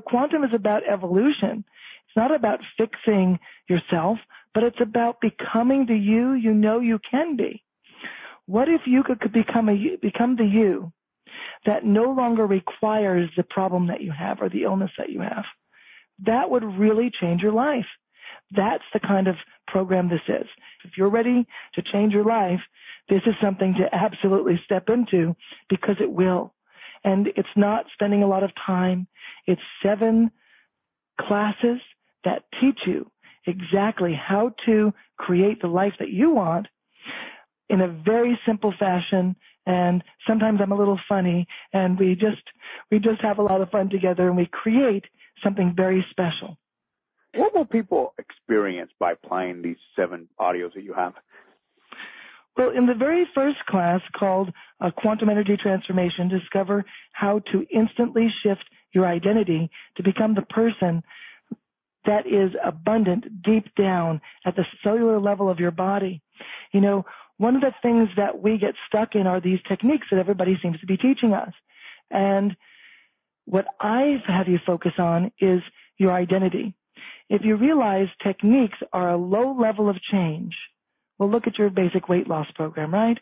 Quantum is about evolution. It's not about fixing yourself, but it's about becoming the you you can be. What if you could become the you that no longer requires the problem that you have or the illness that you have? That would really change your life. That's the kind of program this is. If you're ready to change your life, this is something to absolutely step into, because it will. And it's not spending a lot of time. It's 7 classes that teach you exactly how to create the life that you want in a very simple fashion. And sometimes I'm a little funny, and we just have a lot of fun together, and we create something very special. What will people experience by applying these 7 audios that you have? Well, in the very first class, called Quantum Energy Transformation, discover how to instantly shift your identity to become the person that is abundant deep down at the cellular level of your body. One of the things that we get stuck in are these techniques that everybody seems to be teaching us. And what I have you focus on is your identity. If you realize techniques are a low level of change, well, look at your basic weight loss program, right?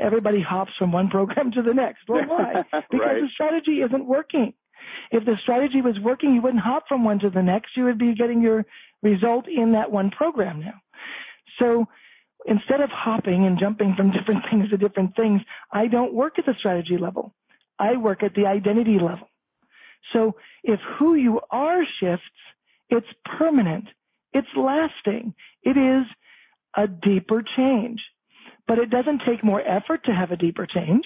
Everybody hops from one program to the next. Well, why? Because Right. The strategy isn't working. If the strategy was working, you wouldn't hop from one to the next. You would be getting your result in that one program now. So instead of hopping and jumping from different things to different things, I don't work at the strategy level. I work at the identity level. So if who you are shifts, it's permanent. It's lasting. It is a deeper change. But it doesn't take more effort to have a deeper change.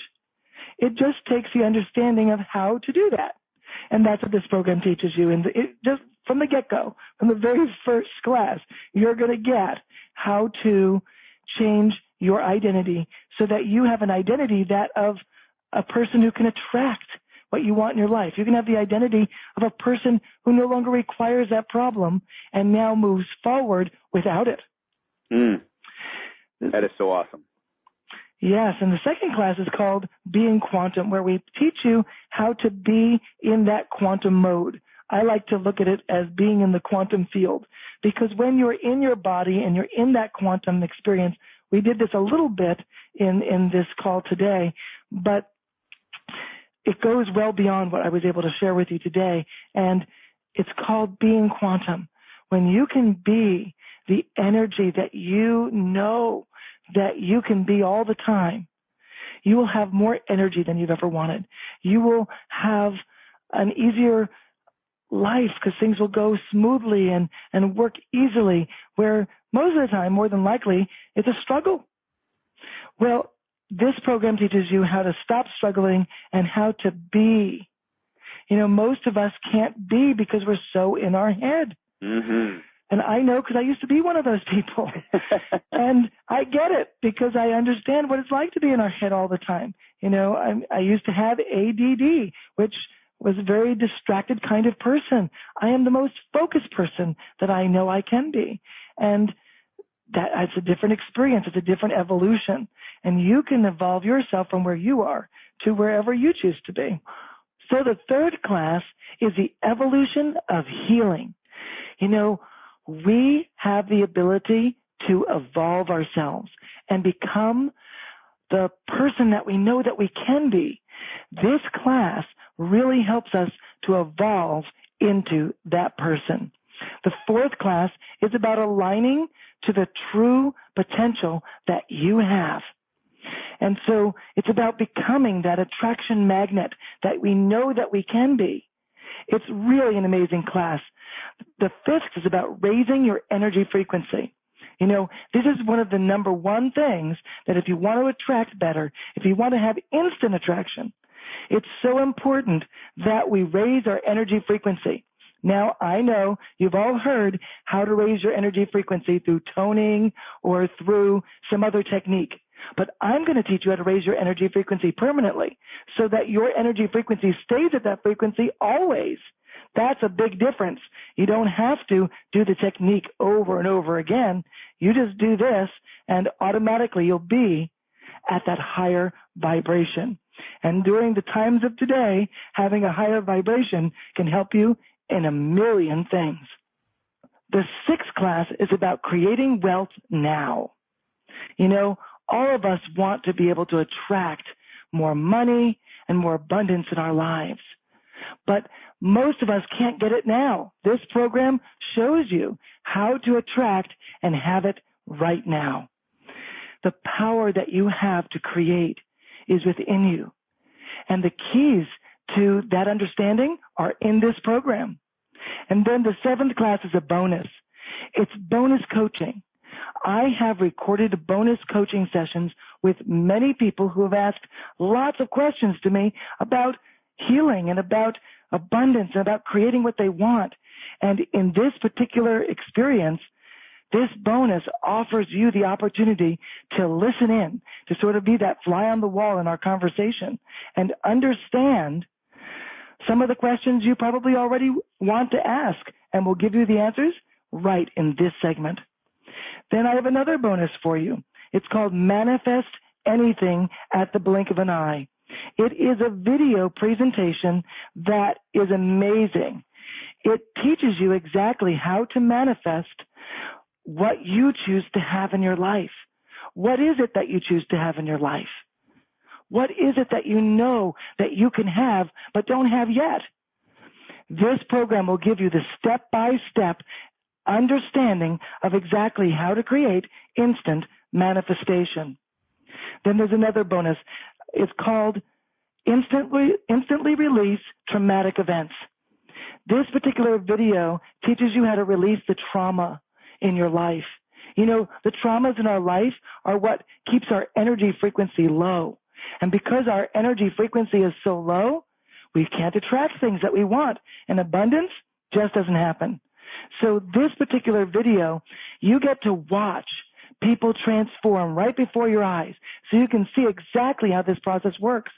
It just takes the understanding of how to do that. And that's what this program teaches you. And it just from the get-go, from the very first class, you're going to get how to change your identity so that you have an identity that of a person who can attract what you want in your life. You can have the identity of a person who no longer requires that problem and now moves forward without it. That is so awesome. Yes, and the second class is called Being Quantum, where we teach you how to be in that quantum mode. I like to look at it as being in the quantum field, because when you're in your body and you're in that quantum experience, we did this a little bit in this call today, but it goes well beyond what I was able to share with you today, and it's called Being Quantum. When you can be the energy that you know that you can be all the time, you will have more energy than you've ever wanted. You will have an easier life because things will go smoothly and work easily, where most of the time, more than likely, it's a struggle. Well, this program teaches you how to stop struggling and how to be most of us can't be because we're so in our head. Mm-hmm. And I know because I used to be one of those people. And I get it because I understand what it's like to be in our head all the time. I used to have ADD, which was a very distracted kind of person. I am the most focused person that I know I can be. And that's a different experience. It's a different evolution. And you can evolve yourself from where you are to wherever you choose to be. So the third class is the evolution of healing. We have the ability to evolve ourselves and become the person that we know that we can be. This class really helps us to evolve into that person. The fourth class is about aligning to the true potential that you have. And so it's about becoming that attraction magnet that we know that we can be. It's really an amazing class. The fifth is about raising your energy frequency. This is one of the number one things that if you want to attract better, if you want to have instant attraction, it's so important that we raise our energy frequency. Now, I know you've all heard how to raise your energy frequency through toning or through some other technique. But I'm going to teach you how to raise your energy frequency permanently so that your energy frequency stays at that frequency always. That's a big difference. You don't have to do the technique over and over again. You just do this, and automatically you'll be at that higher vibration. And during the times of today, having a higher vibration can help you in a million things. The sixth class is about creating wealth now. All of us want to be able to attract more money and more abundance in our lives. But most of us can't get it now. This program shows you how to attract and have it right now. The power that you have to create is within you. And the keys to that understanding are in this program. And then the seventh class is a bonus. It's bonus coaching. I have recorded bonus coaching sessions with many people who have asked lots of questions to me about healing and about abundance and about creating what they want. And in this particular experience, this bonus offers you the opportunity to listen in, to sort of be that fly on the wall in our conversation and understand some of the questions you probably already want to ask, and we'll give you the answers right in this segment. Then I have another bonus for you. It's called Manifest Anything at the Blink of an Eye. It is a video presentation that is amazing. It teaches you exactly how to manifest what you choose to have in your life. What is it that you choose to have in your life? What is it that you know that you can have but don't have yet? This program will give you the step-by-step understanding of exactly how to create instant manifestation. Then there's another bonus. It's called Instantly Release Traumatic Events. This particular video teaches you how to release the trauma in your life. The traumas in our life are what keeps our energy frequency low. And because our energy frequency is so low, we can't attract things that we want. And abundance just doesn't happen. So this particular video, you get to watch people transform right before your eyes so you can see exactly how this process works.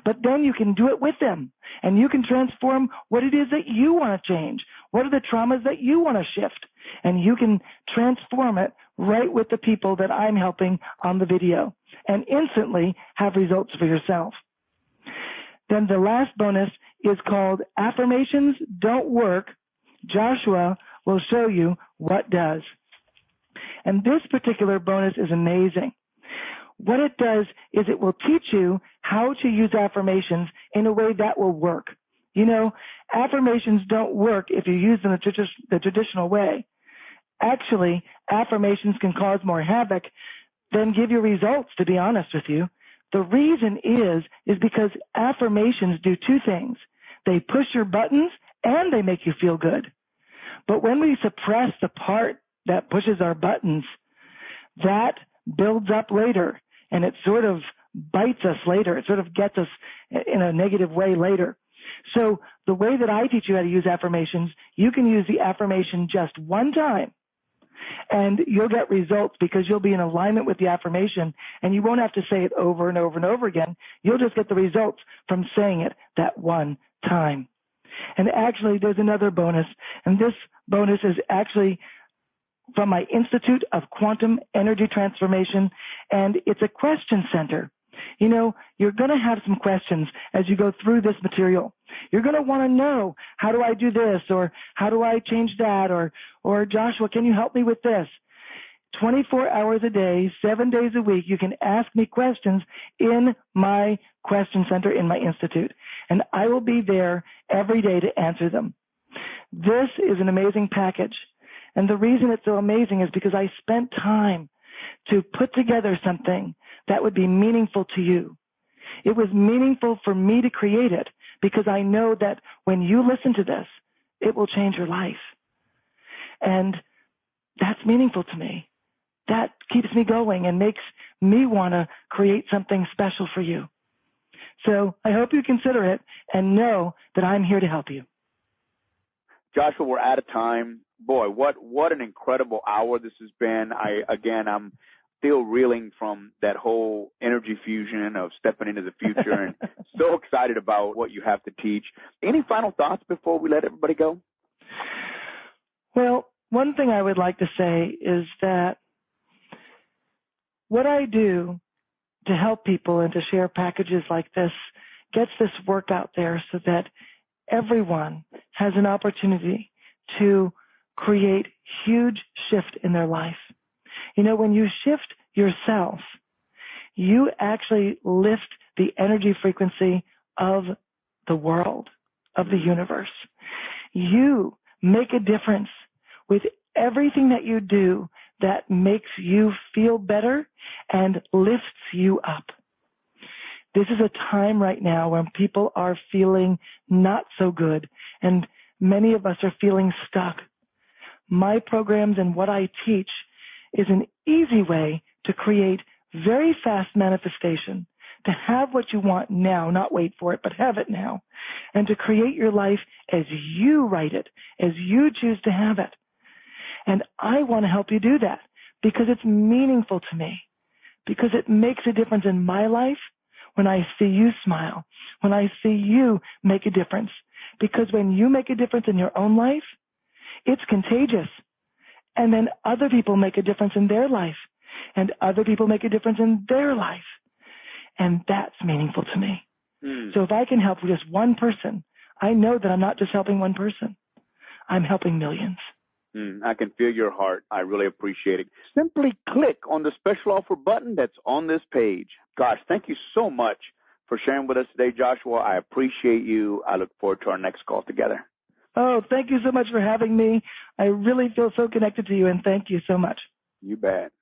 But then you can do it with them, and you can transform what it is that you want to change. What are the traumas that you want to shift? And you can transform it right with the people that I'm helping on the video and instantly have results for yourself. Then the last bonus is called Affirmations Don't Work. Joshua will show you what does. And this particular bonus is amazing. What it does is it will teach you how to use affirmations in a way that will work. Affirmations don't work if you use them the traditional way. Actually, affirmations can cause more havoc than give you results, to be honest with you. The reason is because affirmations do two things. They push your buttons and they make you feel good. But when we suppress the part that pushes our buttons, that builds up later, and it sort of bites us later. It sort of gets us in a negative way later. So the way that I teach you how to use affirmations, you can use the affirmation just one time, and you'll get results because you'll be in alignment with the affirmation, and you won't have to say it over and over and over again. You'll just get the results from saying it that one time. And actually, there's another bonus, and this bonus is actually from my Institute of Quantum Energy Transformation, and it's a question center. You know, you're going to have some questions as you go through this material. You're going to want to know, how do I do this, or how do I change that, or Joshua, can you help me with this? 24 hours a day, 7 days a week, you can ask me questions in my question center in my institute, and I will be there every day to answer them. This is an amazing package, and the reason it's so amazing is because I spent time to put together something that would be meaningful to you. It was meaningful for me to create it because I know that when you listen to this, it will change your life. And that's meaningful to me. That keeps me going and makes me want to create something special for you. So I hope you consider it and know that I'm here to help you. Joshua, we're out of time. Boy, what an incredible hour this has been. I'm still reeling from that whole energy fusion of stepping into the future and so excited about what you have to teach. Any final thoughts before we let everybody go? Well, one thing I would like to say is that what I do to help people and to share packages like this gets this work out there so that everyone has an opportunity to create huge shift in their life. You know, when you shift yourself, you actually lift the energy frequency of the world, of the universe. You make a difference with everything that you do that makes you feel better and lifts you up. This is a time right now when people are feeling not so good, and many of us are feeling stuck. My programs and what I teach is an easy way to create very fast manifestation, to have what you want now, not wait for it, but have it now, and to create your life as you write it, as you choose to have it. And I want to help you do that because it's meaningful to me, because it makes a difference in my life when I see you smile, when I see you make a difference. Because when you make a difference in your own life, it's contagious. And then other people make a difference in their life, and other people make a difference in their life. And that's meaningful to me. So if I can help just one person, I know that I'm not just helping one person. I'm helping millions. I can feel your heart. I really appreciate it. Simply click on the special offer button that's on this page. Gosh, thank you so much for sharing with us today, Joshua. I appreciate you. I look forward to our next call together. Oh, thank you so much for having me. I really feel so connected to you, and thank you so much. You bet.